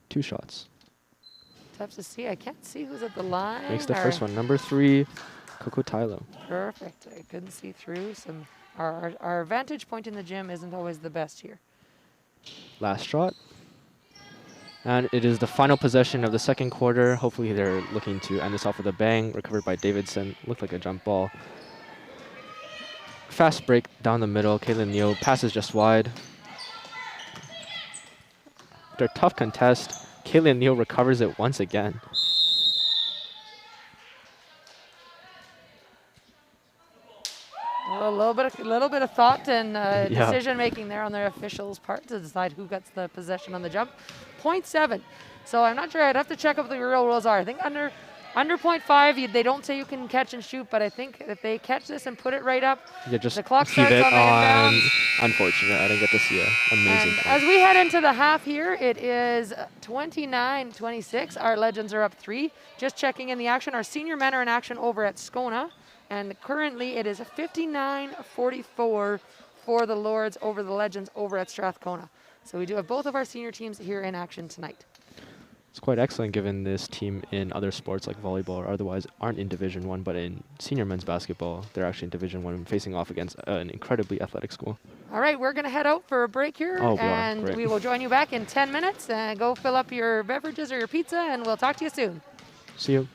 Two shots. Tough to see. I can't see who's at the line. Makes the first one. Number 3, Coco Tylo. Perfect. I couldn't see through some. Our vantage point in the gym isn't always the best here. Last shot. And it is the final possession of the second quarter. Hopefully they're looking to end this off with a bang. Recovered by Davidson. Looked like a jump ball. Fast break down the middle. Caitlin Neo passes just wide. After a tough contest, Caitlin Neo recovers it once again. A little bit of thought and Yeah. decision making there on their officials' part to decide who gets the possession on the jump. 0.7. So I'm not sure. I'd have to check what the real rules are. I think under 0.5, they don't say you can catch and shoot, but I think if they catch this and put it right up, Yeah, just the clock heave starts it on the on. inbounds. Unfortunate, I didn't get to see an amazing And point. as we head into the half here, it is 29-26. Our Legends are up 3. Just checking in the action. Our senior men are in action over at Strathcona. And currently it is 59-44 for the Lords over the Legends over at Strathcona. So we do have both of our senior teams here in action tonight. It's quite excellent given this team in other sports like volleyball or otherwise aren't in Division 1, but in senior men's basketball, they're actually in Division 1 facing off against an incredibly athletic school. All right, we're going to head out for a break here, Oh, and great. we will join you back in 10 minutes. Go fill up your beverages or your pizza, and we'll talk to you soon. See you.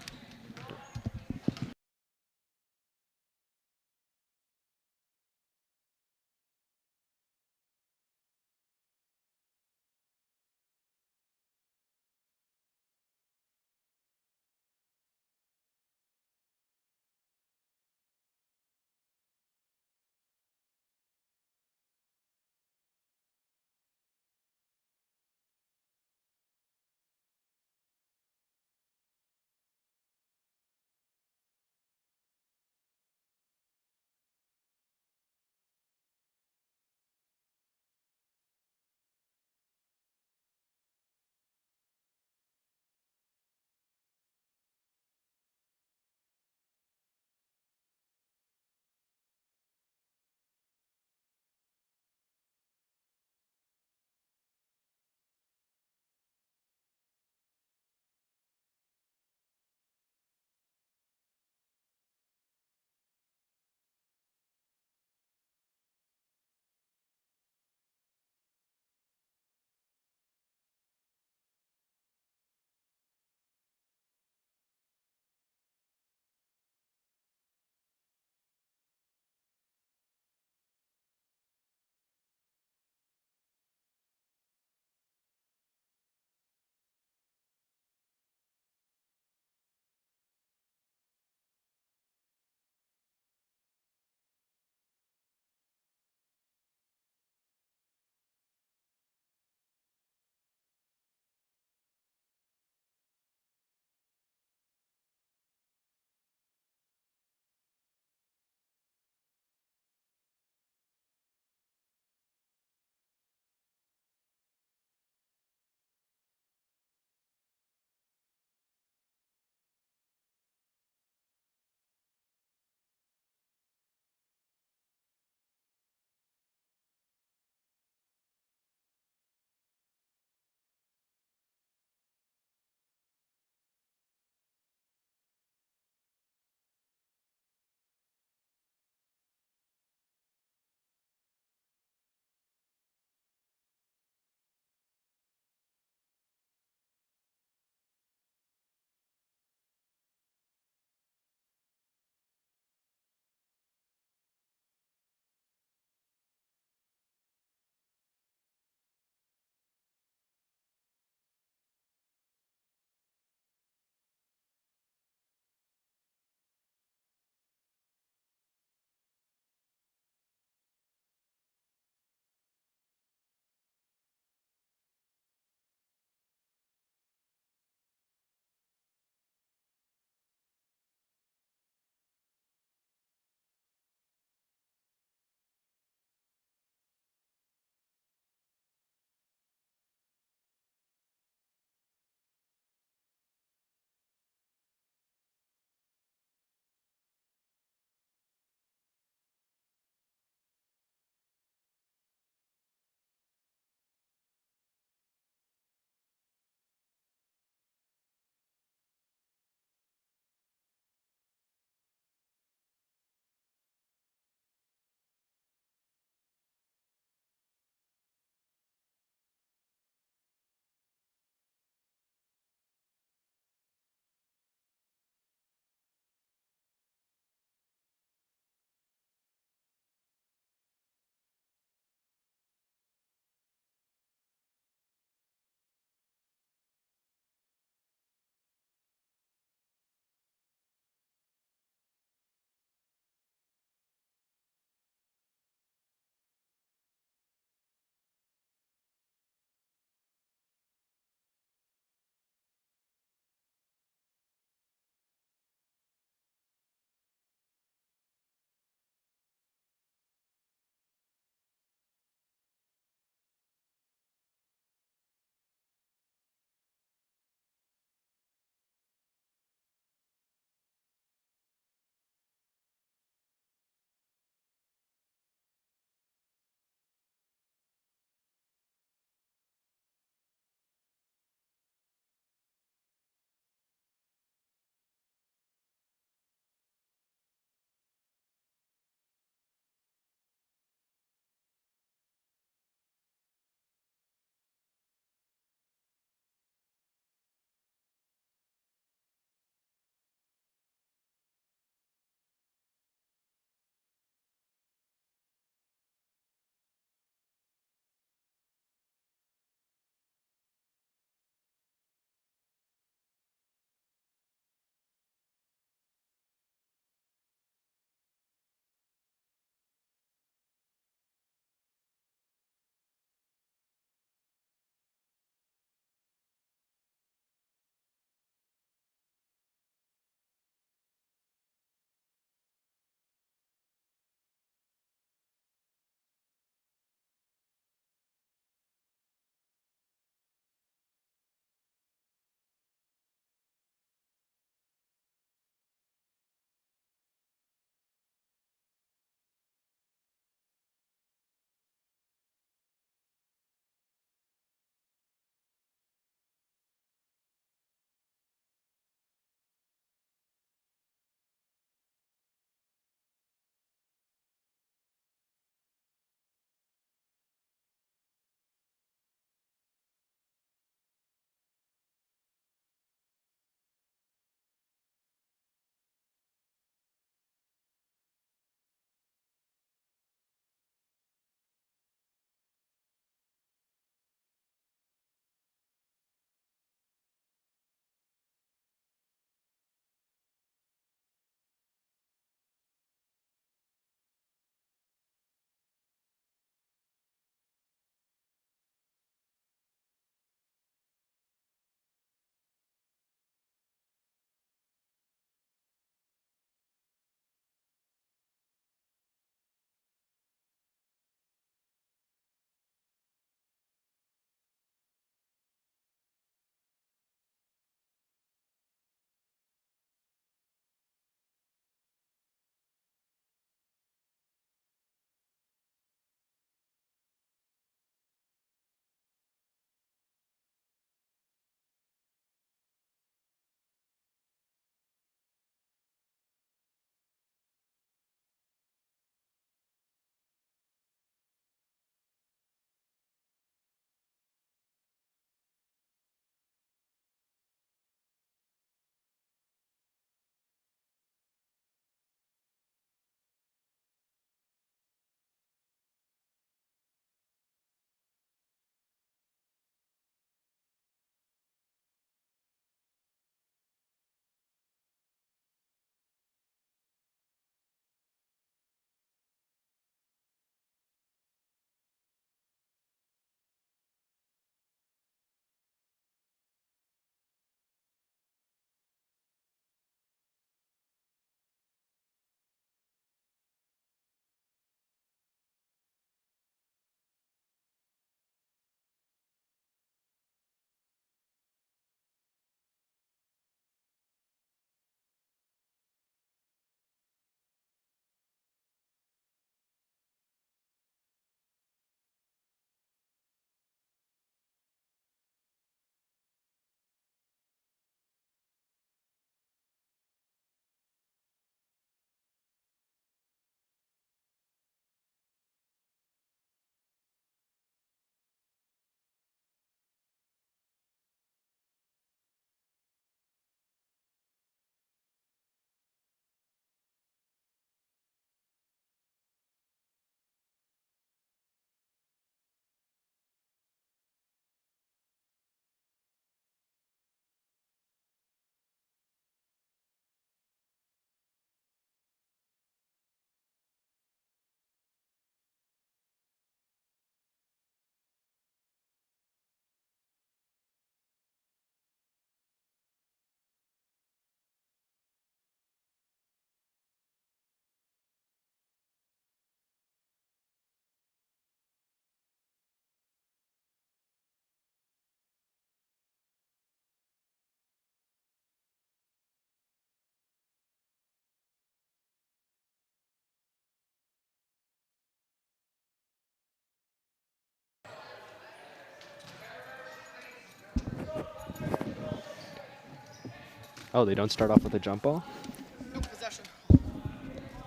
Oh, they don't start off with a jump ball?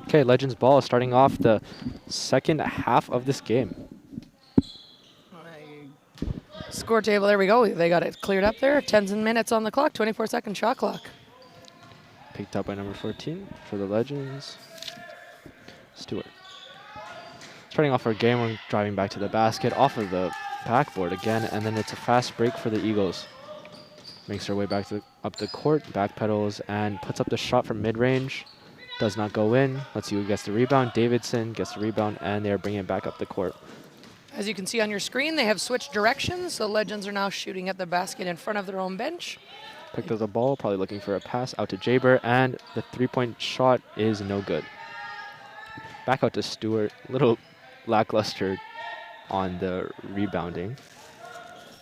Okay, Legends ball starting off the second half of this game. Score table, there we go. They got it cleared up there. 10 minutes on the clock, 24-second shot clock. Picked up by number 14 for the Legends. Stewart. Starting off our game, we're driving back to the basket, off of the backboard again, and then it's a fast break for the Eagles. Makes her way back to up the court, backpedals, and puts up the shot from mid-range. Does not go in. Let's see who gets the rebound. Davidson gets the rebound, and they're bringing it back up the court. As you can see on your screen, they have switched directions, so Legends are now shooting at the basket in front of their own bench. Picked up the ball, probably looking for a pass out to Jaber, and the three-point shot is no good. Back out to Stewart. Little lackluster on the rebounding.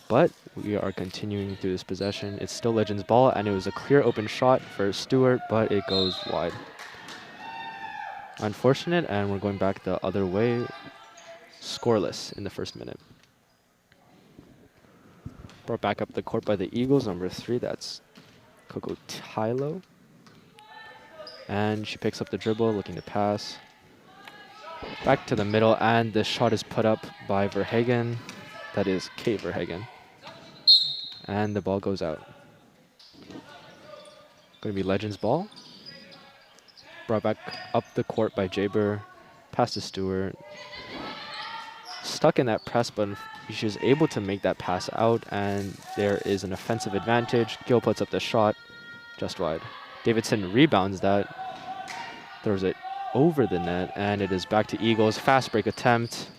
But we are continuing through this possession. It's still Legends ball, and it was a clear open shot for Stewart, but it goes wide. Unfortunate, and we're going back the other way. Scoreless in the first minute. Brought back up the court by the Eagles, number 3, that's Coco Tylo. And she picks up the dribble, looking to pass. Back to the middle, and the shot is put up by Verhagen. That is Kate Verhagen. And the ball goes out. Going to be Legends ball. Brought back up the court by Jaber. Pass to Stewart. Stuck in that press, but she was able to make that pass out, and there is an offensive advantage. Gill puts up the shot just wide. Davidson rebounds that, throws it over the net, and it is back to Eagles. Fast break attempt.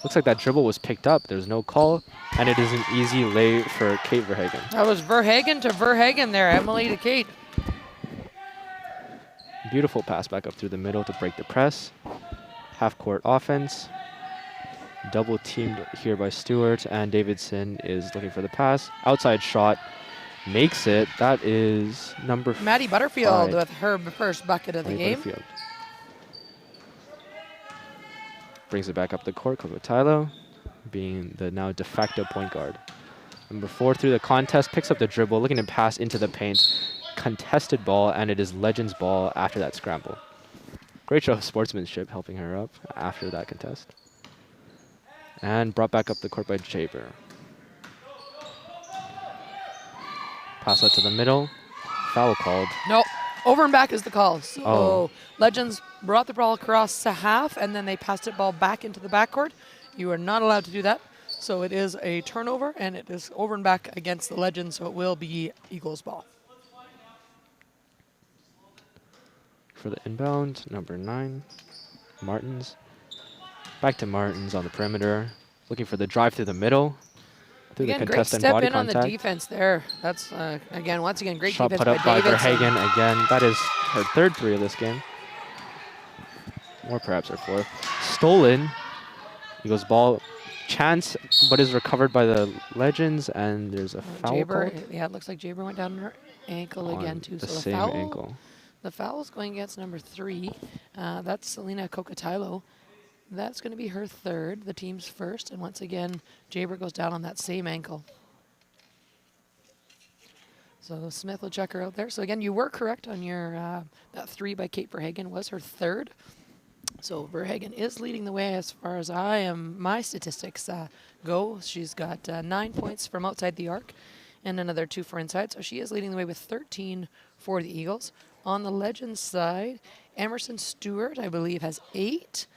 Looks like that dribble was picked up. There's no call, and it is an easy lay for Kate Verhagen. That was Verhagen to Verhagen there, Emily to Kate. Beautiful pass back up through the middle to break the press. Half-court offense. Double teamed here by Stewart, and Davidson is looking for the pass. Outside shot, makes it. That is number Maddie Butterfield 5. with her first bucket of the Maddie game. Butterfield. Brings it back up the court. Coco Tylo, being the now de facto point guard. Number 4 through the contest, picks up the dribble, looking to pass into the paint. Contested ball, and it is Legends ball after that scramble. Great show of sportsmanship helping her up after that contest. And brought back up the court by Jaber. Pass out to the middle. Foul called. No, over and back is the call. So Oh. Legends brought the ball across to half, and then they passed the ball back into the backcourt. You are not allowed to do that. So it is a turnover, and it is over and back against the Legends, so it will be Eagles ball. For the inbound, number 9, Martins. Back to Martins on the perimeter, looking for the drive through the middle. Through Again, the great contest and step body in on contact. the defense there. That's, again, once again, great Shot defense put up by Davidson. Verhagen again. That is her 3rd 3 of this game. Or perhaps her 4th. Stolen. Eagles ball. Chance, but is recovered by the Legends, and there's a foul Jaber, called yeah, it looks like Jaber went down on her ankle on again, too. the So same the foul, ankle. The foul is going against number 3. That's Selena Kokotilo. That's going to be her 3rd, the team's 1st. And once again, Jaber goes down on that same ankle. So Smith will check her out there. So again, you were correct on your, that 3 by Kate Verhagen was her 3rd. So Verhagen is leading the way as far as my statistics go. She's got 9 points from outside the arc and another 2 for inside. So she is leading the way with 13 for the Eagles. On the Legends side, Emerson Stewart, I believe, has 8.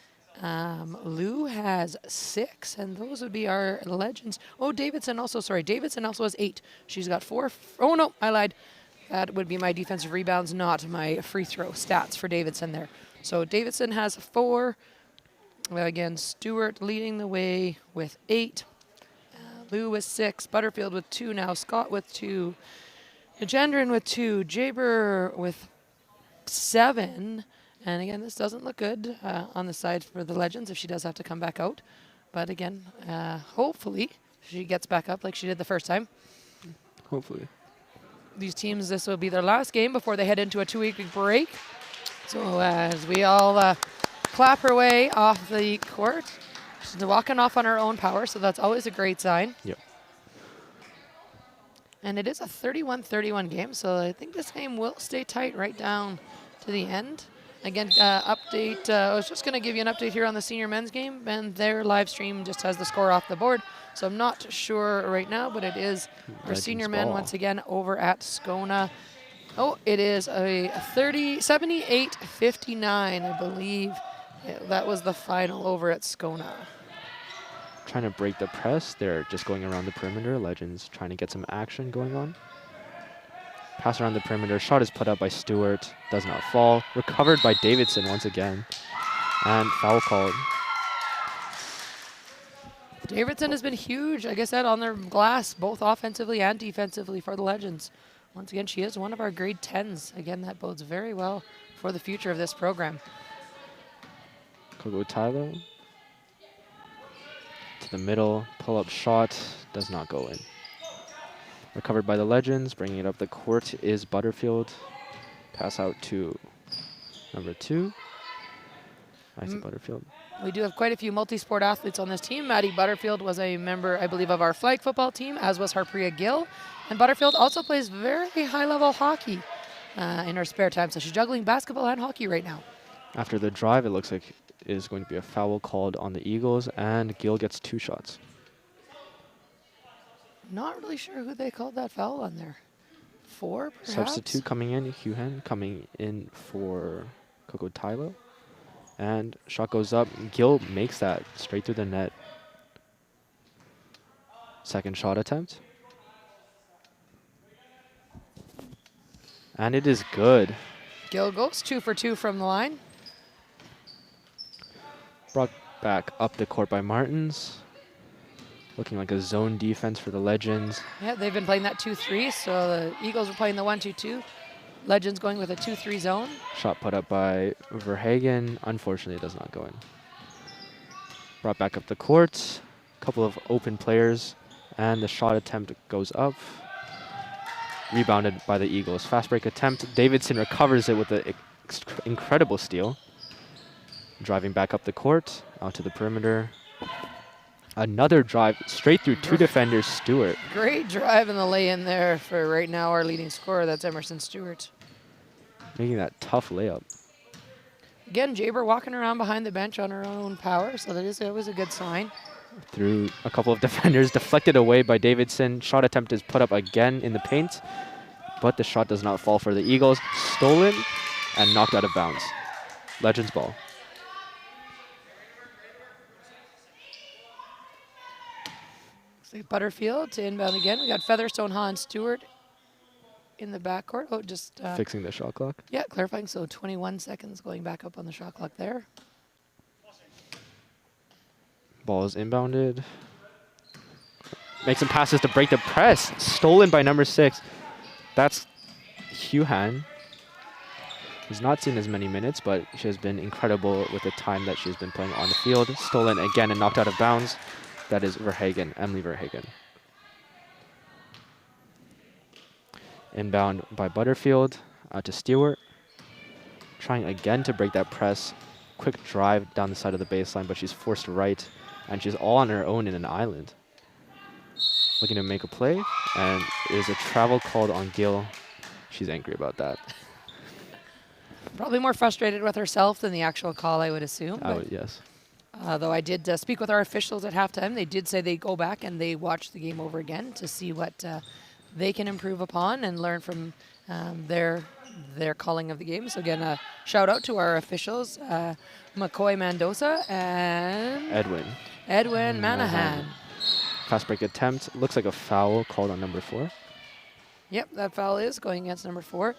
Lou has 6, and those would be our Legends. Oh, Davidson also has 8. She's got 4. Oh, no, I lied. That would be my defensive rebounds, not my free throw stats for Davidson there. So Davidson has 4. Again, Stewart leading the way with 8. Lou with 6. Butterfield with 2 now. Scott with 2. Gendron with 2. Jaber with 7. And again, this doesn't look good on the side for the Legends if she does have to come back out. But again, hopefully she gets back up like she did the first time. Hopefully. These teams, this will be their last game before they head into a 2-week break. So as we all clap her way off the court, she's walking off on her own power, so that's always a great sign. Yep. And it is a 31-31 game, so I think this game will stay tight right down to the end. Again, update, I was just going to give you an update here on the senior men's game, and their live stream just has the score off the board. So I'm not sure right now, but it is our senior men once again over at Strathcona. Oh, it is a 78-59, I believe. That was the final over at Strathcona. Trying to break the press. They're just going around the perimeter. Legends trying to get some action going on. Pass around the perimeter. Shot is put up by Stewart. Does not fall. Recovered by Davidson once again. And foul called. Davidson has been huge, like I said, on their glass, both offensively and defensively for the Legends. Once again, she is one of our grade 10s. Again, that bodes very well for the future of this program. Coco Tyler. To the middle. Pull-up shot. Does not go in. Recovered by the Legends. Bringing it up the court is Butterfield. Pass out to number 2. Isaac Butterfield. We do have quite a few multi-sport athletes on this team. Maddie Butterfield was a member, I believe, of our flag football team, as was Harpreet Gill. And Butterfield also plays very high-level hockey in her spare time. So she's juggling basketball and hockey right now. After the drive, it looks like it is going to be a foul called on the Eagles, and Gill gets 2 shots. Not really sure who they called that foul on there. 4, perhaps? Substitute coming in, Huhan coming in for Coco Tylo. And shot goes up. Gill makes that straight through the net. Second shot attempt. And it is good. Gill goes 2 for 2 from the line. Brought back up the court by Martins. Looking like a zone defense for the Legends. Yeah, they've been playing that 2-3, so the Eagles are playing the 1-2-2. Legends going with a 2-3 zone. Shot put up by Verhagen. Unfortunately, it does not go in. Brought back up the court. A couple of open players. And the shot attempt goes up. Rebounded by the Eagles. Fast break attempt. Davidson recovers it with an incredible steal. Driving back up the court. Out to the perimeter. Another drive straight through 2 defenders, Stewart. Great drive in the lay-in there for right now our leading scorer. That's Emerson Stewart. Making that tough layup. Again, Jaber walking around behind the bench on her own power, so that is always a good sign. Through a couple of defenders, deflected away by Davidson. Shot attempt is put up again in the paint, but the shot does not fall for the Eagles. Stolen and knocked out of bounds. Legends ball. Butterfield to inbound again. We got Featherstone, Han, Stewart in the backcourt. Oh, just fixing the shot clock. Yeah, clarifying. So 21 seconds going back up on the shot clock there. Ball is inbounded. Makes some passes to break the press. Stolen by number 6. That's Huhan. He's not seen as many minutes, but she has been incredible with the time that she's been playing on the field. Stolen again and knocked out of bounds. That is Verhagen, Emily Verhagen. Inbound by Butterfield to Stewart. Trying again to break that press. Quick drive down the side of the baseline, but she's forced right. And she's all on her own in an island. Looking to make a play, and there's a travel called on Gill. She's angry about that. Probably more frustrated with herself than the actual call, I would assume. Yes. Though I did speak with our officials at halftime. They did say they go back and they watch the game over again to see what they can improve upon and learn from their calling of the game. So again, shout out to our officials, McCoy Mendoza and Edwin Manahan. Fast break attempt. Looks like a foul called on number 4. Yep, that foul is going against number 4.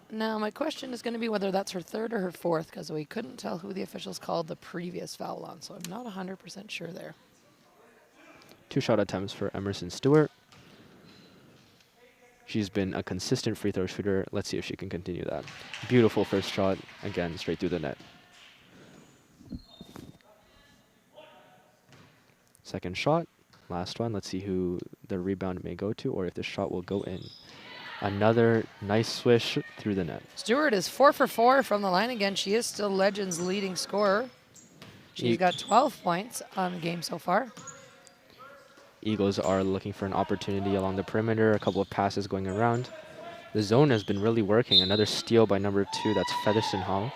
Now, my question is going to be whether that's her 3rd or her 4th, because we couldn't tell who the officials called the previous foul on, so I'm not 100% sure there. 2 shot attempts for Emerson Stewart. She's been a consistent free throw shooter. Let's see if she can continue that. Beautiful first shot, again, straight through the net. Second shot, last one. Let's see who the rebound may go to, or if the shot will go in. Another nice swish through the net. Stewart is 4 for 4 from the line again. She is still Legends' leading scorer. She's got 12 points on the game so far. Eagles are looking for an opportunity along the perimeter, a couple of passes going around. The zone has been really working. Another steal by number 2, that's Featherston Hall.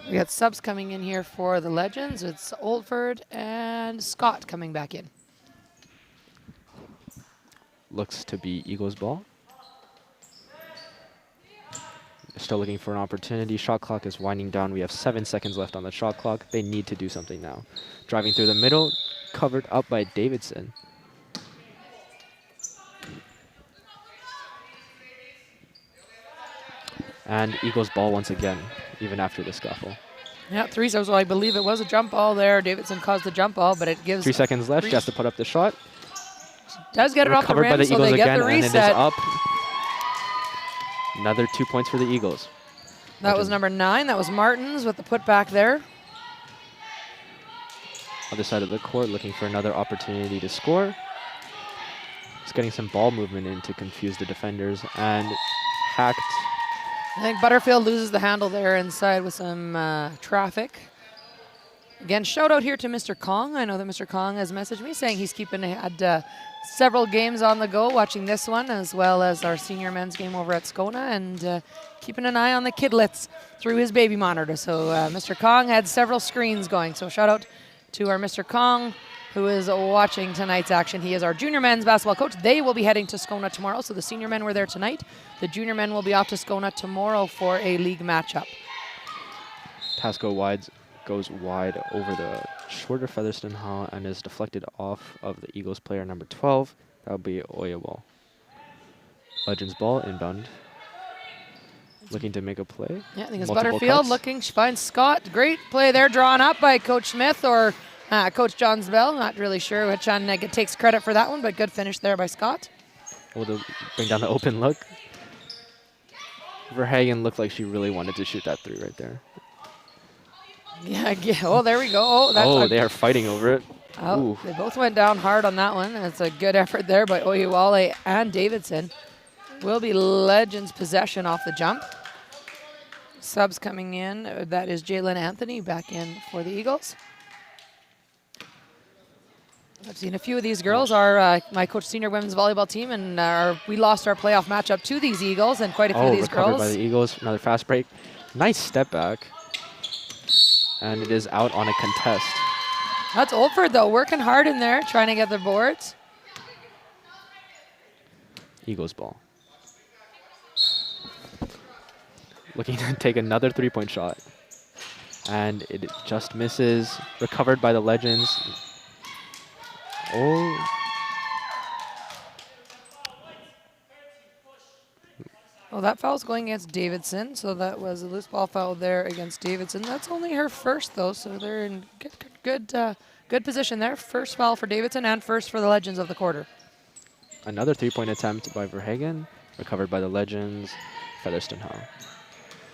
We got subs coming in here for the Legends. It's Oldford and Scott coming back in. Looks to be Eagles ball. Still looking for an opportunity. Shot clock is winding down. We have 7 seconds left on the shot clock. They need to do something now. Driving through the middle, covered up by Davidson. And Eagles ball once again, even after the scuffle. Yeah, 3 subs. Well, I believe it was a jump ball there. Davidson caused the jump ball, but it gives 3 seconds left. She has to put up the shot. Does get it off the Recovered by rim, the so Eagles they get again, the and it is reset. up. Another 2 points for the Eagles. That was number 9. That was Martins with the putback there. Other side of the court, looking for another opportunity to score. Just getting some ball movement in to confuse the defenders, and hacked. I think Butterfield loses the handle there inside with some traffic. Again, shout out here to Mr. Kong. I know that Mr. Kong has messaged me saying he's had several games on the go, watching this one as well as our senior men's game over at Strathcona, and keeping an eye on the kidlets through his baby monitor. So Mr. Kong had several screens going. So shout out to our Mr. Kong, who is watching tonight's action. He is our junior men's basketball coach. They will be heading to Strathcona tomorrow. So the senior men were there tonight. The junior men will be off to Strathcona tomorrow for a league matchup. Pasco goes wide over the shorter Featherston Hall and is deflected off of the Eagles player number 12. That would be Oyewol. Legends ball inbound. Looking to make a play. Yeah, I think it's Multiple Butterfield cuts. looking. She finds Scott. Great play there, drawn up by Coach Smith or Coach Johns Bell. Not really sure which one takes credit for that one, but good finish there by Scott. Will to bring down the open look. Verhagen looked like she really wanted to shoot that 3 right there. Yeah. Oh, there we go. Oh, that's they are fighting over it. Oh, Ooh. they both went down hard on that one. It's a good effort there by Oyewale and Davidson. Will be Legends possession off the jump. Subs coming in. That is Jalen Anthony back in for the Eagles. I've seen a few of these girls. My coach senior women's volleyball team, and we lost our playoff matchup to these Eagles, and quite a few of these recovered girls. by the Eagles. Another fast break. Nice step back. And it is out on a contest. That's Oldford, though, working hard in there, trying to get the boards. Eagles ball. Looking to take another 3-point shot. And it just misses. Recovered by the Legends. Oh. Well, that foul's going against Davidson, so that was a loose ball foul there against Davidson. That's only her first, though, so they're in good position there. First foul for Davidson and first for the Legends of the quarter. Another 3-point attempt by Verhagen. Recovered by the Legends. Featherston Hall.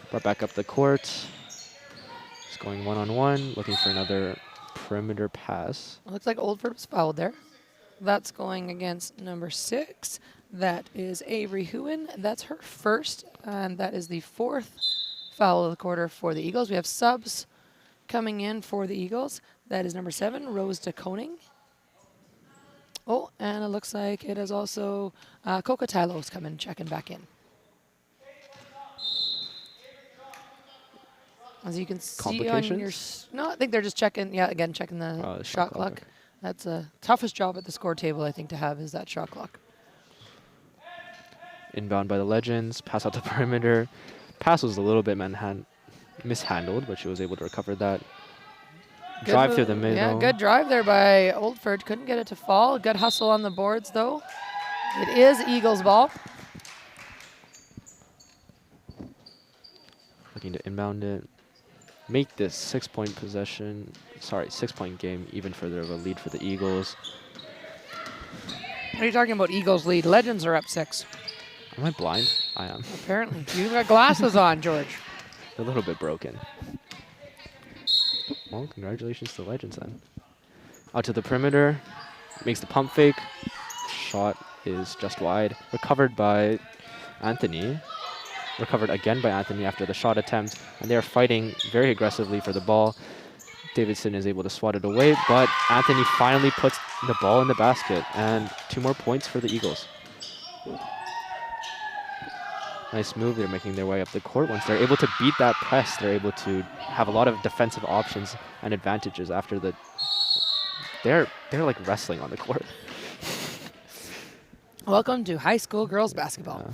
Brought back up the court. Just going one-on-one, looking for another perimeter pass. Looks like Oldford was fouled there. That's going against number 6. That is Avery Huen. That's her first, and that is the 4th foul of the quarter for the Eagles. We have subs coming in for the Eagles. That is number 7, Rose DeConing. Oh, and it looks like it is also Coca Tylo's coming, checking back in. As you can see on your... No, I think they're just checking, again, checking the shot clock. Okay. That's a toughest job at the score table, I think, to have is that shot clock. Inbound by the Legends, pass out the perimeter. Pass was a little bit mishandled, but she was able to recover that. Good Drive through the middle. Yeah, good drive there by Oldford. Couldn't get it to fall. Good hustle on the boards, though. It is Eagles ball. Looking to inbound it. Make this 6-point possession, 6-point game even further of a lead for the Eagles. What are you talking about, Eagles lead? Legends are up 6. Am I blind? I am. Apparently. You got glasses on, George. A little bit broken. Well, congratulations to the Legends then. Out to the perimeter. Makes the pump fake. Shot is just wide. Recovered by Anthony. Recovered again by Anthony after the shot attempt. And they are fighting very aggressively for the ball. Davidson is able to swat it away, but Anthony finally puts the ball in the basket, and 2 more points for the Eagles. Nice move. They're making their way up the court. Once they're able to beat that press, they're able to have a lot of defensive options and advantages after the... They're like wrestling on the court. Welcome to high school girls basketball.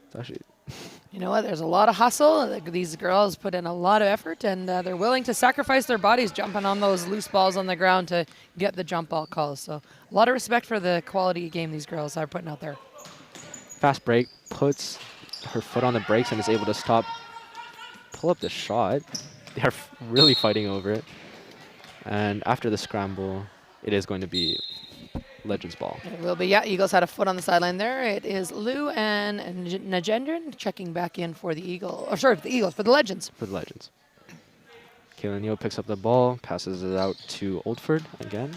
It's actually... You know what? There's a lot of hustle. These girls put in a lot of effort, and they're willing to sacrifice their bodies jumping on those loose balls on the ground to get the jump ball calls. So a lot of respect for the quality game these girls are putting out there. Fast break, puts her foot on the brakes and is able to stop, pull up the shot. They're really fighting over it. And after the scramble, it is going to be Legends ball. It will be, yeah. Eagles had a foot on the sideline there. It is Lou and Nagendran checking back in for the Eagles. Or sorry, for the Eagles, for the Legends. For the Legends. Kaylin Neal picks up the ball, passes it out to Oldford again.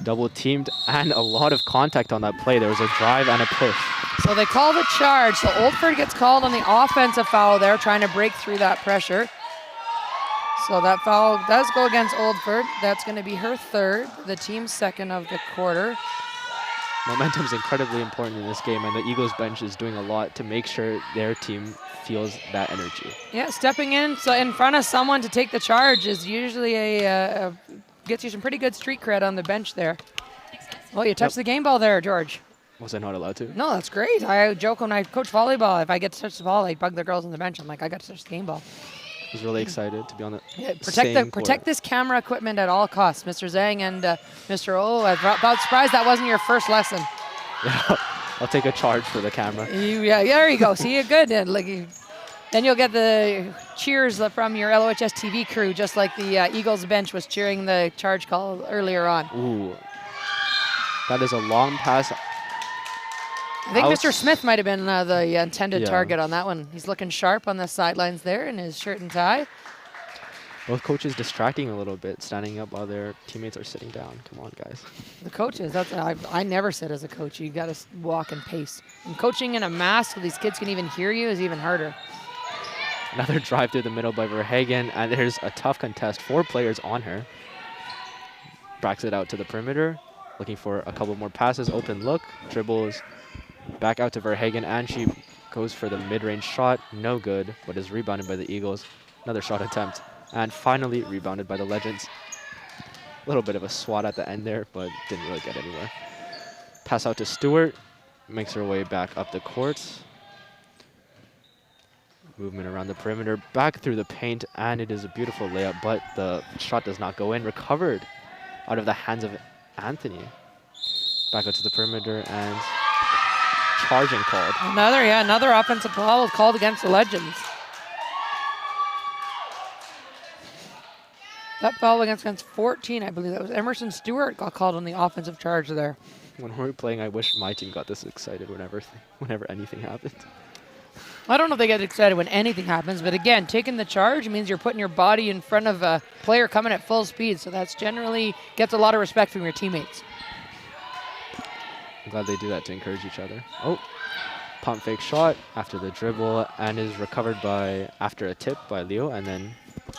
Double teamed and a lot of contact on that play. There was a drive and a push. So they call the charge. So Oldford gets called on the offensive foul there, trying to break through that pressure. So that foul does go against Oldford. That's going to be her third, the team's second of the quarter. Momentum is incredibly important in this game, and the Eagles bench is doing a lot to make sure their team feels that energy. Yeah, stepping in so in front of someone to take the charge is usually gets you some pretty good street cred on the bench there. Well, you touched the game ball there, George. Was I not allowed to? No, that's great. I joke when I coach volleyball, if I get to touch the ball, I bug the girls on the bench. I'm like, I got to touch the game ball. I was really excited to be on the protect this camera equipment at all costs, Mr. Zhang and Mr. O. I'm about surprised that wasn't your first lesson. Yeah, I'll take a charge for the camera. Yeah, there you go. See, you're good. Then you'll get the cheers from your LOHS TV crew, just like the Eagles bench was cheering the charge call earlier on. Ooh, that is a long pass. I think Mr. Smith might have been the intended target on that one. He's looking sharp on the sidelines there in his shirt and tie. Both coaches distracting a little bit, standing up while their teammates are sitting down. Come on, guys. The coaches, I never sit as a coach. You got to walk and pace. And coaching in a mask so these kids can even hear you is even harder. Another drive through the middle by Verhagen, and there's a tough contest. 4 players on her. Backs it out to the perimeter, looking for a couple more passes. Open look, dribbles back out to Verhagen, and she goes for the mid-range shot. No good, but is rebounded by the Eagles. Another shot attempt, and finally rebounded by the Legends. A little bit of a swat at the end there, but didn't really get anywhere. Pass out to Stewart, makes her way back up the court. Movement around the perimeter, back through the paint, and it is a beautiful layup, but the shot does not go in. Recovered out of the hands of Anthony. Back out to the perimeter, and charging called. Another offensive foul was called against the Legends. That foul against 14, I believe that was Emerson Stewart got called on the offensive charge there. When we're playing, I wish my team got this excited whenever anything happens. I don't know if they get excited when anything happens, but again, taking the charge means you're putting your body in front of a player coming at full speed, so that's generally gets a lot of respect from your teammates. I'm glad they do that to encourage each other. Oh, pump fake shot after the dribble, and is recovered after a tip by Leo, and then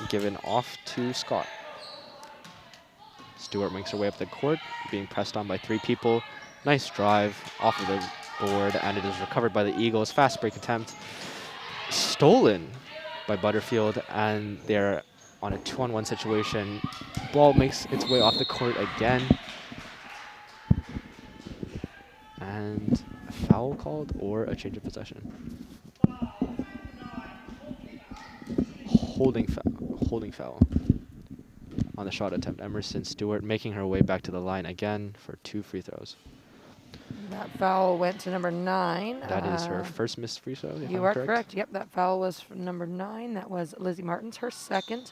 given off to Scott. Stewart makes her way up the court, being pressed on by 3 people. Nice drive off of the board, and it is recovered by the Eagles. Fast break attempt. Stolen by Butterfield, and they're on a 2-on-1 situation. Ball makes its way off the court again. And a foul called or a change of possession. Holding foul on the shot attempt. Emerson Stewart making her way back to the line again for 2 free throws. That foul went to number 9. That is her first missed free throw. You are correct. Yep, that foul was from number 9. That was Lizzie Martin's, her second.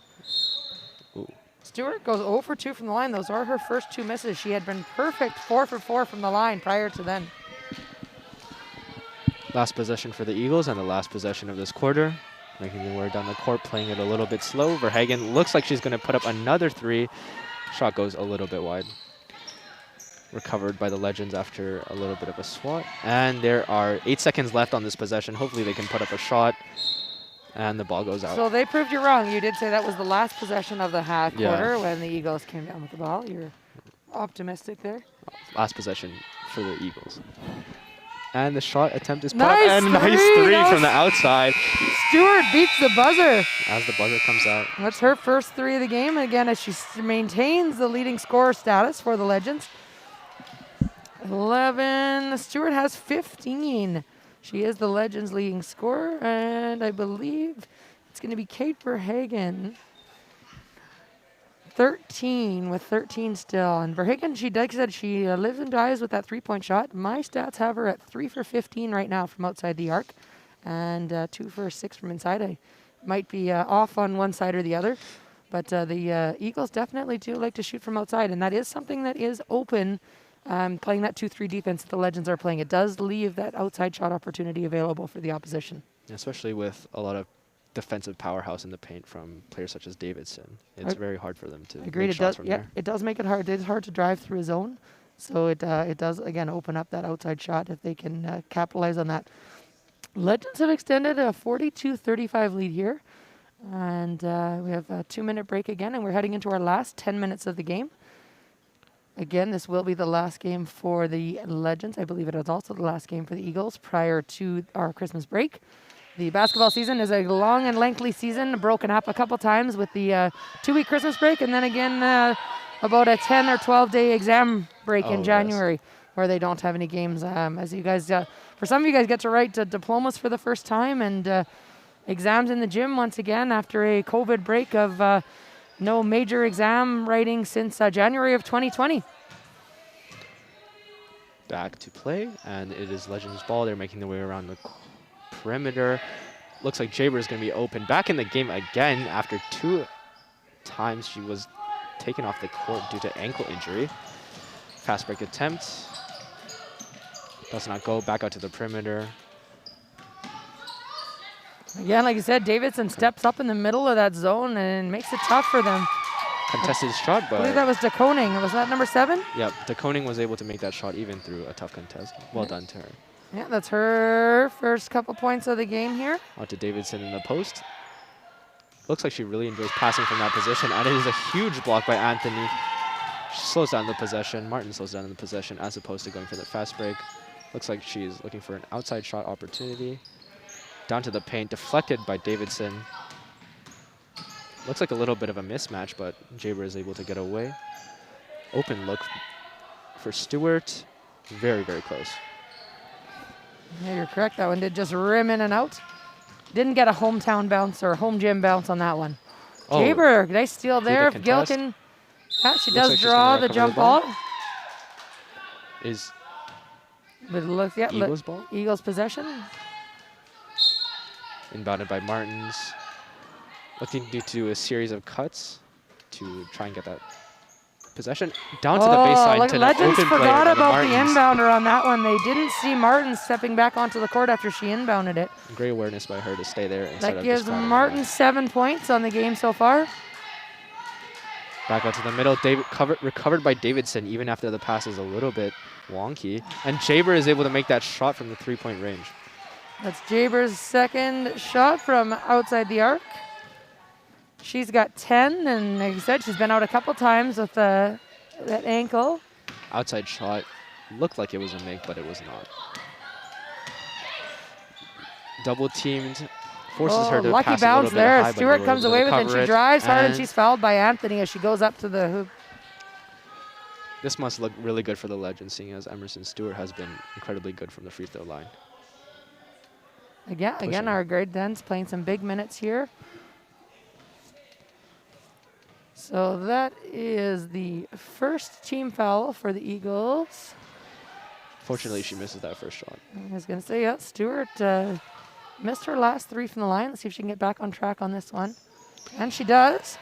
Ooh. Stewart goes 0 for 2 from the line. Those are her first 2 misses. She had been perfect 4 for 4 from the line prior to then. Last possession for the Eagles and the last possession of this quarter. Making their way down the court, playing it a little bit slow. Verhagen looks like she's going to put up another 3. Shot goes a little bit wide. Recovered by the Legends after a little bit of a swat. And there are 8 seconds left on this possession. Hopefully they can put up a shot. And the ball goes out. So they proved you wrong. You did say that was the last possession of the half Yeah. quarter when the Eagles came down with the ball. You're optimistic there. Last possession for the Eagles. And the shot attempt is put Nice up. And nice three. three Nice. from the outside Stewart beats the buzzer. as the buzzer comes out. That's her first three of the game. And again, as she maintains the leading scorer status for the Legends. 11. Stewart has 15. She is the Legends leading scorer. And I believe it's going to be Kate Verhagen. 13 with 13 still. And Verhagen, like I said, she lives and dies with that three-point shot. My stats have her at 3 for 15 right now from outside the arc and 2 for 6 from inside. I might be off on one side or the other, but the Eagles definitely do like to shoot from outside, and that is something that is open playing that 2-3 defense that the Legends are playing. It does leave that outside shot opportunity available for the opposition. Especially with a lot of defensive powerhouse in the paint from players such as Davidson. It's very hard for them to Agreed. make shots from there. It does make it hard. It's hard to drive through a zone, so it does again open up that outside shot if they can capitalize on that. Legends have extended a 42-35 lead here, and we have a 2-minute break again, and we're heading into our last 10 minutes of the game. Again, this will be the last game for the Legends. I believe it is also the last game for the Eagles prior to our Christmas break. The basketball season is a long and lengthy season, broken up a couple times with the 2-week Christmas break, and then again about a 10 or 12-day exam break in January where they don't have any games. As you guys, for some of you guys, get to write diplomas for the first time and exams in the gym once again after a COVID break of no major exam writing since January of 2020. Back to play, and it is Legends ball. They're making their way around the perimeter. Looks like Jaber is going to be open. Back in the game again after 2 times she was taken off the court due to ankle injury. Fast break attempt. Does not go. Back out to the perimeter. Again, like you said, Davidson steps up in the middle of that zone and makes it tough for them. Contested shot, I but believe that was DeConing. Was that number 7? yep, DeConing was able to make that shot even through a tough contest. Well done to her. Yeah, that's her first couple points of the game here. Out to Davidson in the post. Looks like she really enjoys passing from that position, and it is a huge block by Anthony. She slows down the possession. Martin slows down the possession as opposed to going for the fast break. Looks like she's looking for an outside shot opportunity. Down to the paint, deflected by Davidson. Looks like a little bit of a mismatch, but Jaber is able to get away. Open look for Stewart. Very, very close. Yeah, you're correct. That one did just rim in and out. Didn't get a hometown bounce or home gym bounce on that one. Oh, Jaber, nice steal there. If Gil contest. can, yeah, she Looks does like she's draw gonna the recover jump the ball. ball. Is But it looks, yeah, Eagles ball? Eagles possession. Inbounded by Martins. Looking to do a series of cuts to try and get that possession. Down to the baseline look, to the Legends open player forgot by about the Martins. inbounder on that one. They didn't see Martin stepping back onto the court after she inbounded it. Great awareness by her to stay there instead That of gives just crowding Martin around. 7 points on the game so far. Back out to the middle. Recovered by Davidson even after the pass is a little bit wonky. And Jaber is able to make that shot from the 3-point range. That's Jaber's second shot from outside the arc. She's got 10, and like I said, she's been out a couple times with that ankle. Outside shot looked like it was a make, but it was not. Double teamed. Forces her to lucky pass bounce a little there. bit high, but Stewart they were comes able to away with it, and recover she drives hard, and And she's fouled by Anthony as she goes up to the hoop. this must look really good for the Legends, seeing as Emerson Stewart has been incredibly good from the free throw line. Again, Pushing. our grade 10's playing some big minutes here. So that is the first team foul for the Eagles. Fortunately, she misses that first shot. I was going to say, yeah, Stewart missed her last 3 from the line. Let's see if she can get back on track on this one. And she does.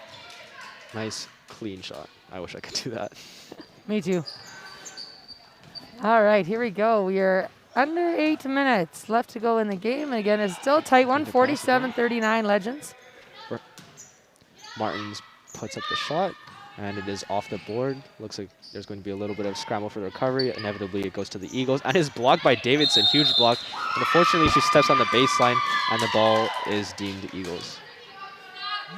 Nice, clean shot. I wish I could do that. Me too. All right, here we go. We are under 8 minutes left to go in the game. And again, it's still a tight one, 47-39 Legends. Martins puts up the shot, and it is off the board. Looks like There's going to be a little bit of scramble for the recovery. Inevitably, it goes to the Eagles. And is blocked by Davidson. Huge block. And unfortunately, she steps on the baseline, and the ball is deemed Eagles.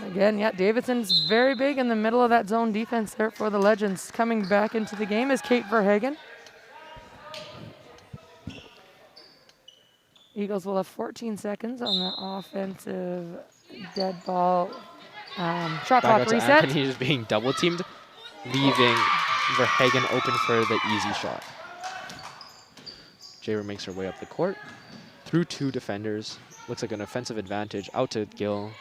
Again, yeah, Davidson's very big in the middle of that zone defense there for the Legends. Coming back into the game is Kate Verhagen. Eagles will have 14 seconds on the offensive dead ball shot clock reset. Anthony is being double teamed, leaving Verhagen open for the easy shot. Jaber makes her way up the court through 2 defenders. Looks like an offensive advantage out to Gill.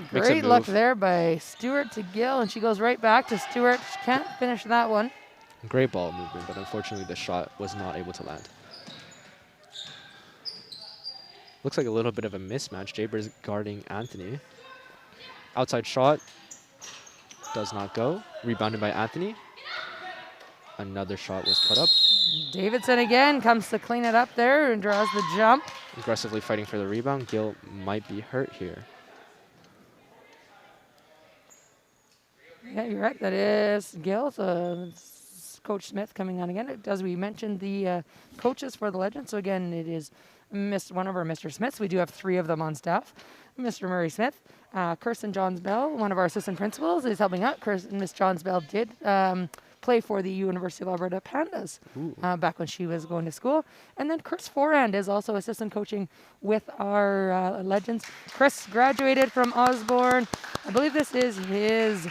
Great luck there by Stewart to Gill, and she goes right back to Stewart. She can't finish that one. Great ball movement, but unfortunately the shot was not able to land. Looks like a little bit of a mismatch. Jaber's guarding Anthony. Outside shot does not go. Rebounded by Anthony. Another shot was put up. Davidson again comes to clean it up there and draws the jump. Aggressively fighting for the rebound. Gill might be hurt here. Yeah, you're right. That is Gill. So it's Coach Smith coming on again. As we mentioned, the coaches for the Legends. So again, it is one of our Mr. Smiths. We do have 3 of them on staff. Mr. Murray Smith, Kirsten Johns Bell, one of our assistant principals, is helping out. Miss Johns Bell did play for the University of Alberta Pandas back when she was going to school. And then Chris Forand is also assistant coaching with our Legends. Chris graduated from Osborne. I believe this is his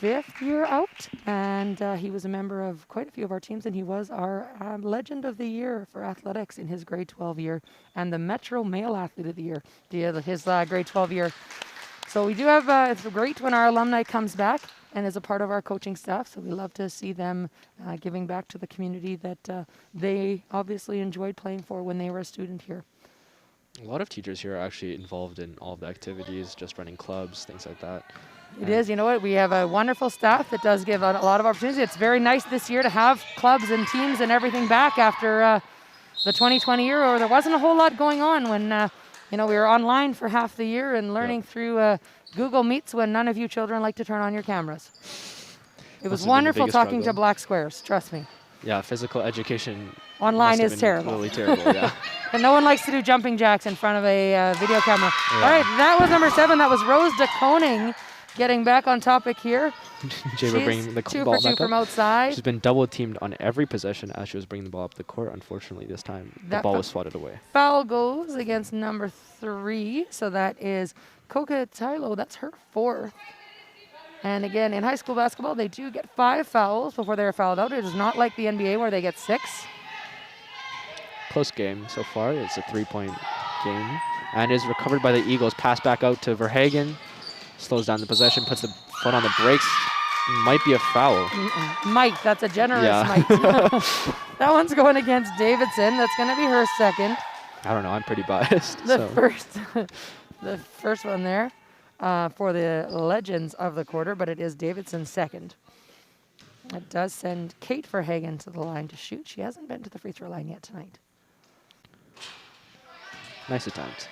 5th year out, and he was a member of quite a few of our teams, and he was our Legend of the Year for athletics in his grade 12 year, and the Metro Male Athlete of the Year, his grade 12 year. So we do have, it's great when our alumni comes back and is a part of our coaching staff, so we love to see them giving back to the community that they obviously enjoyed playing for when they were a student here. A lot of teachers here are actually involved in all of the activities, just running clubs, things like that. It is. You know what? We have a wonderful staff that does give a lot of opportunities. It's very nice this year to have clubs and teams and everything back after the 2020 year, where there wasn't a whole lot going on when we were online for half the year and learning through Google Meets when none of you children like to turn on your cameras. It was wonderful talking to black squares. Trust me. Yeah, physical education online is terrible. Really terrible. Yeah. And no one likes to do jumping jacks in front of a video camera. Yeah. All right, that was number 7. That was Rose DeConing. Getting back on topic here. Jaber bringing the 2 ball for 2 back from up. outside. She's been double teamed on every possession as she was bringing the ball up the court. Unfortunately, this time the ball was swatted away. Foul goes against number 3. So that is Coca Tylo. That's her 4th. And again, in high school basketball, they do get 5 fouls before they're fouled out. It is not like the NBA where they get 6. Close game so far. It's a 3-point game. And is recovered by the Eagles. Pass back out to Verhagen. Slows down the possession, puts the foot on the brakes. Might be a foul. Might. That's a generous might. That one's going against Davidson. That's going to be her 2nd. I don't know. I'm pretty biased. The first one there for the Legends of the quarter, but it is Davidson's 2nd. That does send Kate Verhagen to the line to shoot. She hasn't been to the free throw line yet tonight. Nice attempt.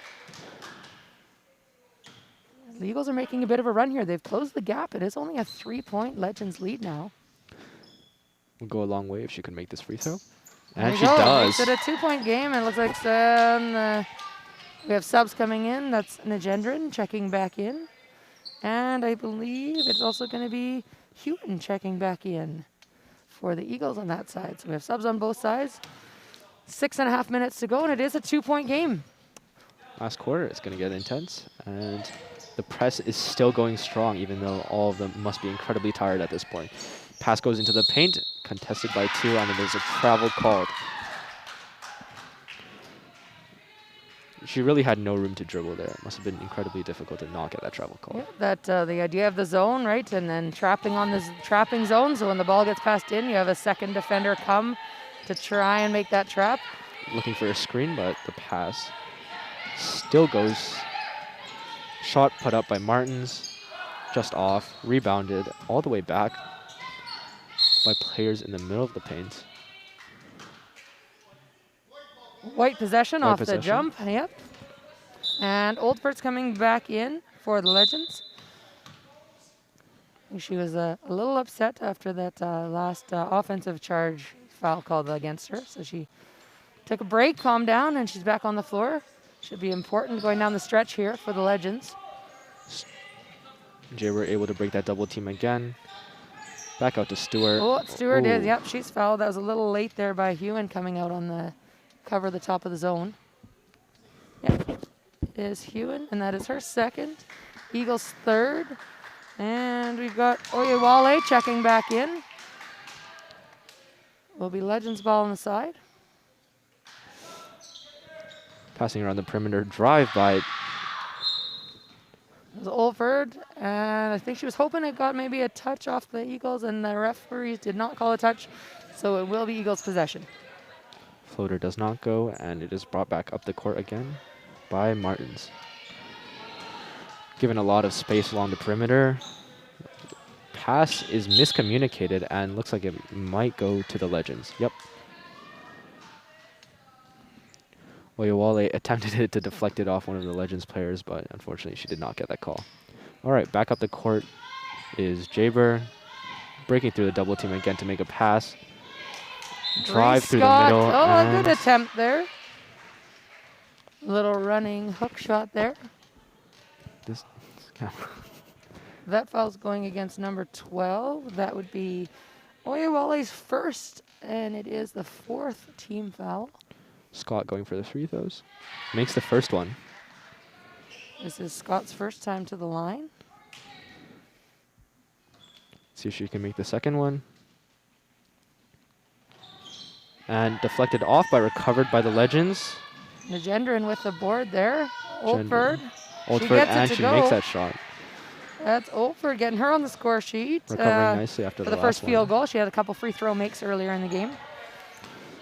The Eagles are making a bit of a run here. They've closed the gap. It is only a 3-point Legends lead now. Will go a long way if she can make this free throw. And she does. Makes it a 2-point game. It looks like we have subs coming in. That's Nagendran checking back in. And I believe it's also going to be Hewton checking back in for the Eagles on that side. So we have subs on both sides. 6.5 minutes to go, and it is a 2-point game. Last quarter, it's going to get intense. And the press is still going strong, even though all of them must be incredibly tired at this point. Pass goes into the paint, contested by 2, and then there's a travel called. She really had no room to dribble there. It must have been incredibly difficult to not get that travel call. Yeah, the idea of the zone, right, and then trapping on this trapping zone, so when the ball gets passed in, you have a second defender come to try and make that trap. Looking for a screen, but the pass still goes. Shot put up by Martins, just off, rebounded all the way back by players in the middle of the paint. White possession off the jump, yep. And Oldford's coming back in for the Legends. She was a little upset after that last offensive charge foul called against her. So she took a break, calmed down, and she's back on the floor. Should be important going down the stretch here for the Legends. Jay were able to break that double team again. Back out to Stewart. Oh, Stewart is. Ooh. Yep, she's fouled. That was a little late there by Hewen coming out on the cover, the top of the zone. Yep, is Hewen, and that is her second. Eagles third. And we've got Oyewale checking back in. Will be Legends ball on the side. Passing around the perimeter, drive by. It was Olford, and I think she was hoping it got maybe a touch off the Eagles, and the referees did not call a touch, so it will be Eagles possession. Floater does not go, and it is brought back up the court again by Martins. Given a lot of space along the perimeter. Pass is miscommunicated and looks like it might go to the Legends. Yep. Oyewale attempted it to deflect it off one of the Legends players, but unfortunately she did not get that call. All right, back up the court is Jaber, breaking through the double team again to make a pass. Drive through the middle. Oh, a good attempt there. Little running hook shot there. This camera. That foul's going against number 12. That would be Oyewale's first, and it is the fourth team foul. Scott going for the free throws. Makes the first one. This is Scott's first time to the line. See if she can make the second one. And deflected off by recovered by the Legends. Nagendran with the board there. Olford. Oldford, and she makes that shot. That's Olford getting her on the score sheet. Recovering nicely after for the the first last field one. goal. She had a couple free throw makes earlier in the game.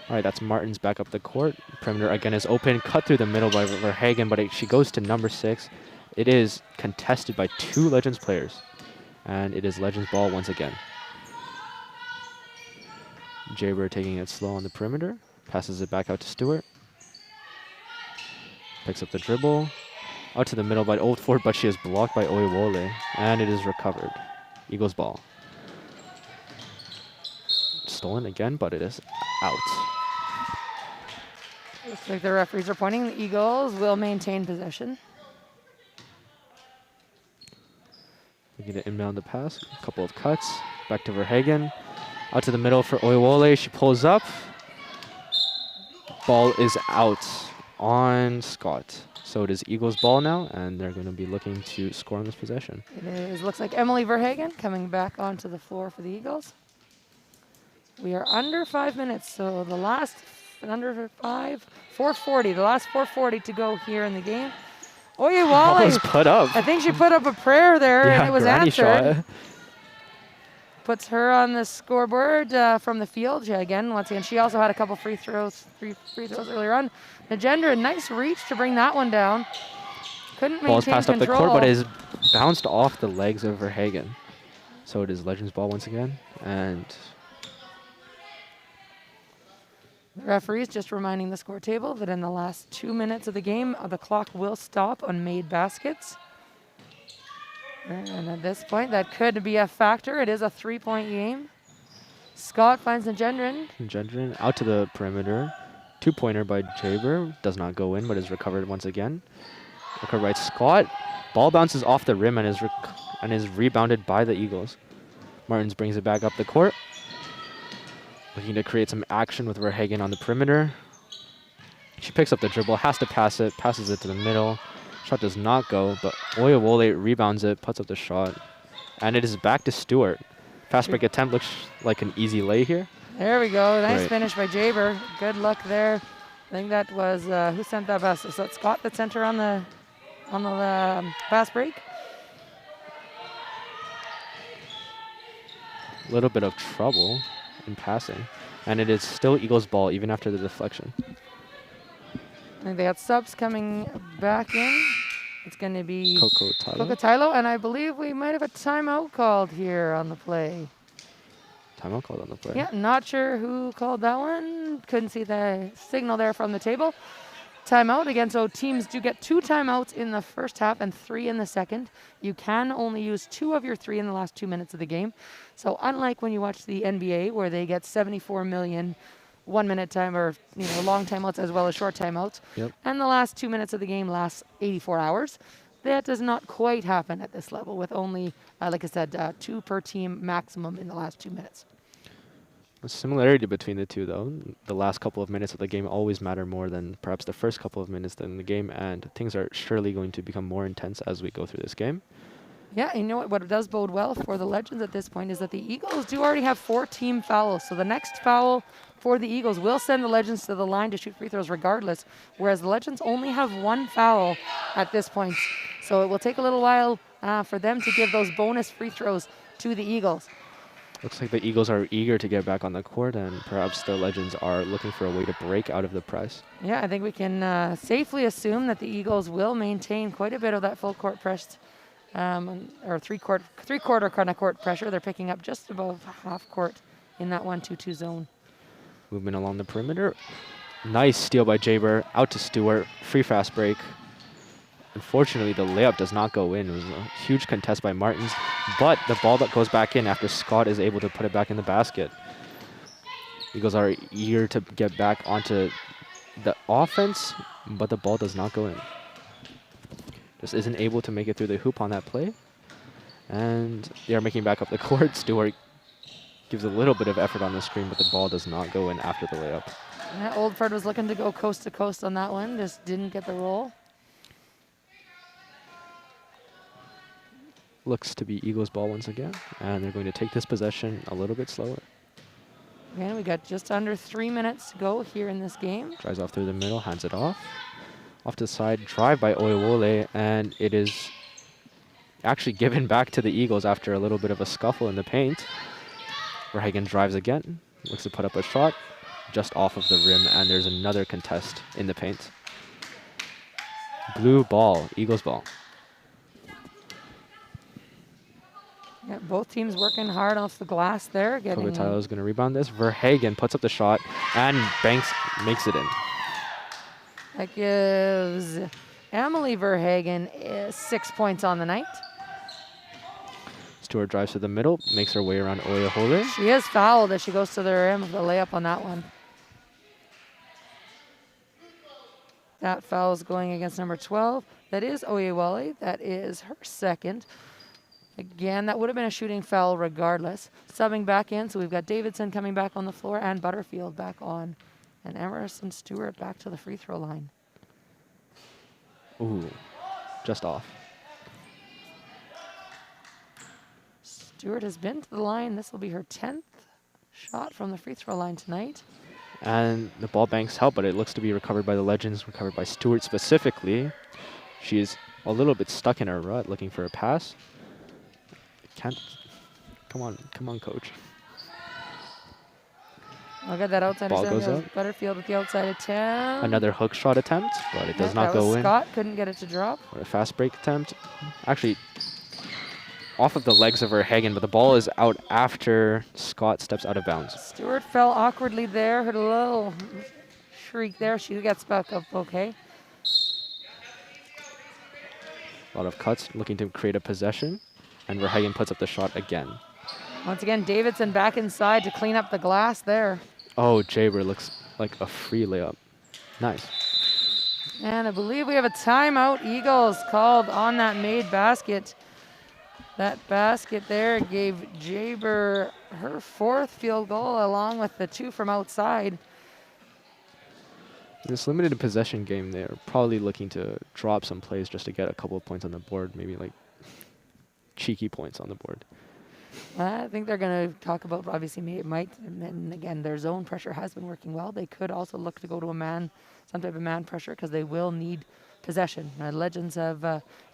All right, that's Martins back up the court. Perimeter again is open, cut through the middle by Verhagen, but she goes to number 6. It is contested by 2 Legends players, and it is Legends ball once again. Jaber taking it slow on the perimeter, passes it back out to Stewart. Picks up the dribble, out to the middle by Oldford, but she is blocked by Oyewale, and it is recovered. Eagles ball. Stolen again, but it is out. Looks like the referees are pointing. The Eagles will maintain possession. Looking to inbound the pass. A couple of cuts. Back to Verhagen. Out to the middle for Oyewale. She pulls up. Ball is out on Scott. So it is Eagles ball now, and they're going to be looking to score on this possession. It is. Looks like Emily Verhagen coming back onto the floor for the Eagles. We are under 5 minutes, so the last under 5, 4:40. The last 4:40 to go here in the game. Oyewale Was put up. I think she put up a prayer there, Yeah, and it was granny answered. shot. Puts her on the scoreboard from the field. Yeah, once again, she also had a couple free throws earlier on. Nagendra, a nice reach to bring that one down. Couldn't Ball is maintain passed up the control. court, but is bounced off the legs of Verhagen. So it is Legends ball once again, and the referees just reminding the score table that in the last 2 minutes of the game, the clock will stop on made baskets. And at this point, that could be a factor. It is a 3-point game. Scott finds Nagendran. Nagendran out to the perimeter. 2-pointer by Jaber. Does not go in, but is recovered once again. Recovered by Scott. Ball bounces off the rim and is rebounded by the Eagles. Martins brings it back up the court. Looking to create some action with Verhagen on the perimeter. She picks up the dribble, has to pass it, passes it to the middle. Shot does not go, but Oyewale rebounds it, puts up the shot. And it is back to Stewart. Fast break attempt looks like an easy lay here. There we go. Nice Great. finish by Jaber. Good luck there. I think that was, who sent that pass? Was that Scott that sent her on the fast break? A little bit of trouble in passing. And it is still Eagles ball even after the deflection. I think they got subs coming back in. It's going to be Coco Tyler. Tylo, and I believe we might have a timeout called here on the play. Timeout called on the play. Yeah, not sure who called that one. Couldn't see the signal there from the table. timeout again. So teams do get 2 timeouts in the first half and 3 in the second. You can only use 2 of your 3 in the last 2 minutes of the game. So unlike when you watch the NBA where they get 74 million 1-minute time or long timeouts as well as short timeouts, and the last 2 minutes of the game lasts 84 hours. That does not quite happen at this level with only, like I said, 2 per team maximum in the last 2 minutes. A similarity between the two, though. The last couple of minutes of the game always matter more than perhaps the first couple of minutes in the game, and things are surely going to become more intense as we go through this game. Yeah, you know what does bode well for the Legends at this point is that the Eagles do already have 4 team fouls. So the next foul for the Eagles will send the Legends to the line to shoot free throws regardless, whereas the Legends only have 1 foul at this point. So it will take a little while for them to give those bonus free throws to the Eagles. Looks like the Eagles are eager to get back on the court, and perhaps the Legends are looking for a way to break out of the press. Yeah, I think we can safely assume that the Eagles will maintain quite a bit of that full court press, or three-quarter kind of court pressure. They're picking up just above half court in that 1-2-2 zone. Movement along the perimeter. Nice steal by Jaber. Out to Stewart. Free fast break. Unfortunately, the layup does not go in. It was a huge contest by Martins, but the ball that goes back in after Scott is able to put it back in the basket. Eagles are eager to get back onto the offense, but the ball does not go in. Just isn't able to make it through the hoop on that play. And they are making back up the court. Stewart gives a little bit of effort on the screen, but the ball does not go in after the layup. Yeah, Oldford was looking to go coast to coast on that one, just didn't get the roll. Looks to be Eagles ball once again, and they're going to take this possession a little bit slower. Again, we got just under 3 minutes to go here in this game. Drives off through the middle, hands it off. Off to the side, drive by Oyewole, and it is actually given back to the Eagles after a little bit of a scuffle in the paint. Verhagen drives again, looks to put up a shot just off of the rim, and there's another contest in the paint. Blue ball, Eagles ball. Yeah, both teams working hard off the glass there. Kovatailo is going to rebound this. Verhagen puts up the shot, and Banks makes it in. That gives Emily Verhagen 6 points on the night. Stewart drives to the middle, makes her way around Oyewole. She is fouled as she goes to the rim with the layup on that one. That foul is going against number 12. That is Oyewole. That is her second. Again, that would have been a shooting foul regardless. Subbing back in, so we've got Davidson coming back on the floor and Butterfield back on. And Emerson Stewart back to the free throw line. Ooh, just off. Stewart has been to the line. This will be her 10th shot from the free throw line tonight. And the ball banks help, but it looks to be recovered by the Legends, recovered by Stewart specifically. She is a little bit stuck in her rut, looking for a pass. Can't. Come on, coach. Look at that outside. Ball goes up. Butterfield with the outside attempt. Another hook shot attempt, but it does not go in. Scott couldn't get it to drop. Or a fast break attempt. Actually, off of the legs of Verhagen, but the ball is out after Scott steps out of bounds. Stewart fell awkwardly there. Heard a little shriek there. She gets back up okay. A lot of cuts, looking to create a possession. And Verhagen puts up the shot again. Once again, Davidson back inside to clean up the glass there. Oh, Jaber looks like a free layup. Nice. And I believe we have a timeout. Eagles called on that made basket. That basket there gave Jaber her 4th field goal along with the 2 from outside. This limited possession game, they're probably looking to drop some plays just to get a couple of points on the board, maybe like cheeky points on the board. I think they're going to talk about, obviously, and again, their zone pressure has been working well. They could also look to go to some type of man pressure, because they will need possession. Now, Legends have,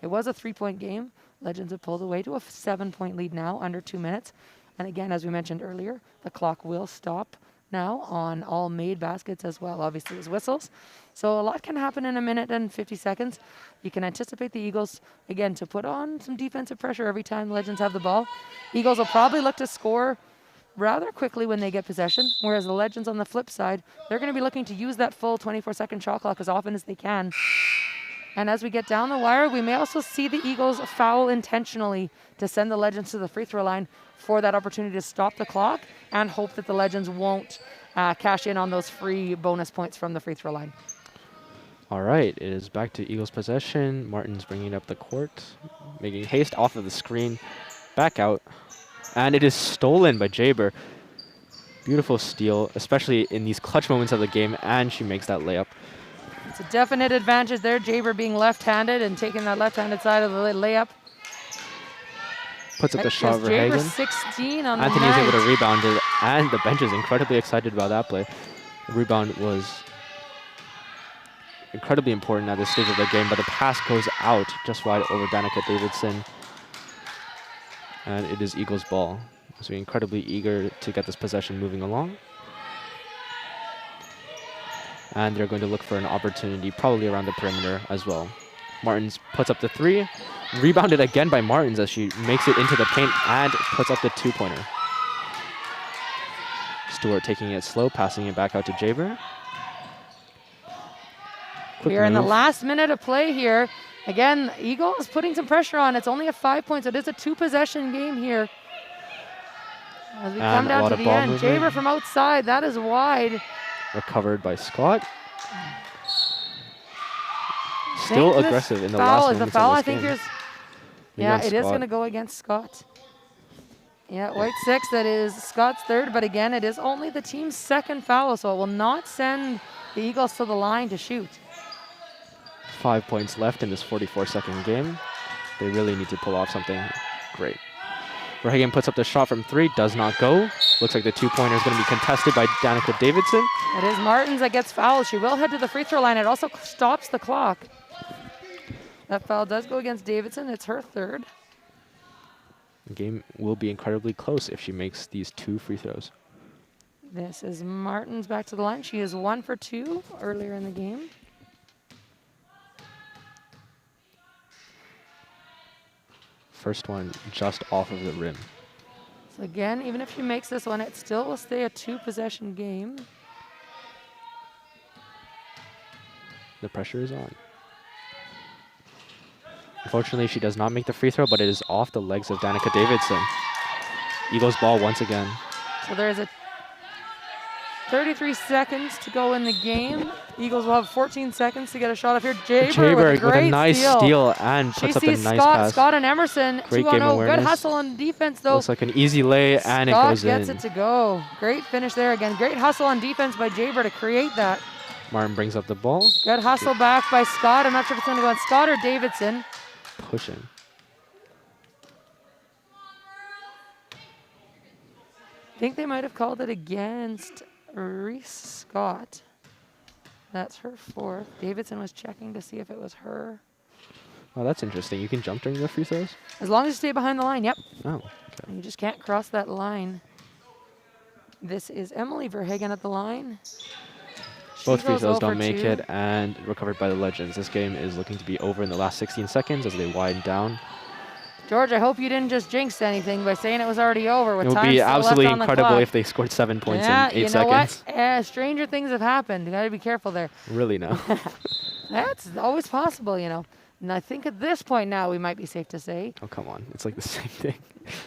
it was a 3-point game. Legends have pulled away to a 7-point lead now, under 2 minutes. And again, as we mentioned earlier, the clock will stop now on all made baskets as well, obviously, as whistles. So a lot can happen in a minute and 50 seconds. You can anticipate the Eagles, again, to put on some defensive pressure every time the Legends have the ball. Eagles will probably look to score rather quickly when they get possession, whereas the Legends on the flip side, they're going to be looking to use that full 24-second shot clock as often as they can. And as we get down the wire, we may also see the Eagles foul intentionally to send the Legends to the free throw line for that opportunity to stop the clock and hope that the Legends won't cash in on those free bonus points from the free throw line. All right, it is back to Eagles possession. Martin's bringing up the court, making haste off of the screen, back out, and it is stolen by Jaber. Beautiful steal, especially in these clutch moments of the game, and she makes that layup. It's a definite advantage there, Jaber being left-handed and taking that left-handed side of the layup. Puts up the shot for Jaber Hagen. 16 on Anthony the is night. able to rebound it, and the bench is incredibly excited about that play. The rebound was incredibly important at this stage of the game, but the pass goes out just wide over Danica Davidson. And it is Eagles ball. So we're incredibly eager to get this possession moving along. And they're going to look for an opportunity, probably around the perimeter as well. Martins puts up the three. Rebounded again by Martins as she makes it into the paint and puts up the two-pointer. Stewart taking it slow, passing it back out to Jaber. We're in the last minute of play here. Again, Eagles putting some pressure on. It's only a 5 points, so it is a two-possession game here. As we come down to the end, Jaber from outside, that is wide. Recovered by Scott. Still aggressive in the last moments of this foul, I game. think yeah, it is going to go against Scott. Yeah, white 6, that is Scott's third, but again, it is only the team's second foul, so it will not send the Eagles to the line to shoot. 5 points left in this 44-second game. They really need to pull off something great. Verhagen puts up the shot from three, does not go. Looks like the two-pointer is going to be contested by Danica Davidson. It is Martins that gets fouled. She will head to the free throw line. It also stops the clock. That foul does go against Davidson. It's her third. The game will be incredibly close if she makes these two free throws. This is Martins back to the line. She is 1 for 2 earlier in the game. First one just off of the rim. So again, even if she makes this one, it still will stay a two-possession game. The pressure is on. Unfortunately, she does not make the free throw, but it is off the legs of Danica Davidson. Eagles ball once again. So there's a 33 seconds to go in the game. Eagles will have 14 seconds to get a shot up here. Jaber with a nice steal and puts up a nice pass. Scott and Emerson, Great game awareness. Good hustle on defense, though. Looks like an easy lay, and it goes in. Scott gets it to go. Great finish there again. Great hustle on defense by Jaber to create that. Martin brings up the ball. Good hustle back by Scott. I'm not sure if it's going to go on Scott or Davidson. Pushing. I think they might have called it against Reese Scott. That's her fourth. Davidson was checking to see if it was her. Oh, that's interesting. You can jump during the free throws? As long as you stay behind the line, yep. Oh, okay. You just can't cross that line. This is Emily Verhagen at the line. Both free throws don't make it, and recovered by the Legends. This game is looking to be over in the last 16 seconds as they widen down. George, I hope you didn't just jinx anything by saying it was already over. With it would be absolutely incredible if they scored 7 points in 8 seconds. Yeah, you know what? Stranger things have happened. You got to be careful there. Really, no. That's always possible, you know. And I think at this point now we might be safe to say. Oh, come on. It's like the same thing.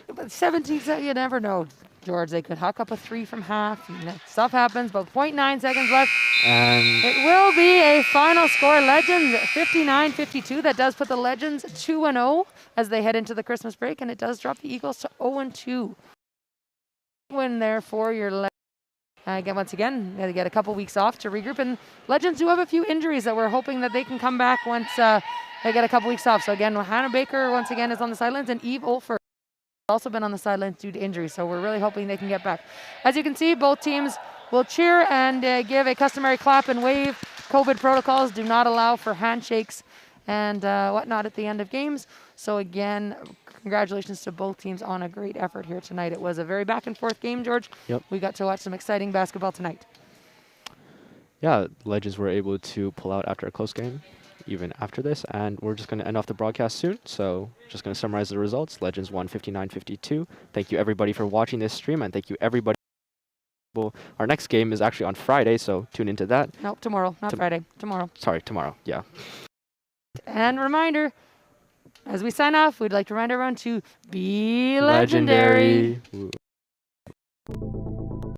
But 17 seconds, you never know, George. They could huck up a 3 from half. Stuff happens, but 0.9 seconds left. And it will be a final score. Legends 59-52. That does put the Legends 2-0 as they head into the Christmas break, and it does drop the Eagles to 0-2. Win there for your Legends. Again, once again, they get a couple weeks off to regroup, and Legends do have a few injuries that we're hoping that they can come back once they get a couple weeks off. So again, Hannah Baker once again is on the sidelines, and Eve Olfer also been on the sidelines due to injury. So we're really hoping they can get back. As you can see, both teams will cheer and give a customary clap and wave. COVID protocols do not allow for handshakes and whatnot at the end of games. So again, congratulations to both teams on a great effort here tonight. It was a very back and forth game, George. Yep. We got to watch some exciting basketball tonight. Yeah, Legends were able to pull out after a close game. even after this. And we're just going to end off the broadcast soon. So just going to summarize the results. Legends won 59-52. Thank you, everybody, for watching this stream. And thank you, everybody. Our next game is actually on Friday, so tune into that. Nope, tomorrow, not Friday. Tomorrow. Sorry, tomorrow. Yeah. And reminder, as we sign off, we'd like to remind everyone to be legendary. Legendary. Ooh.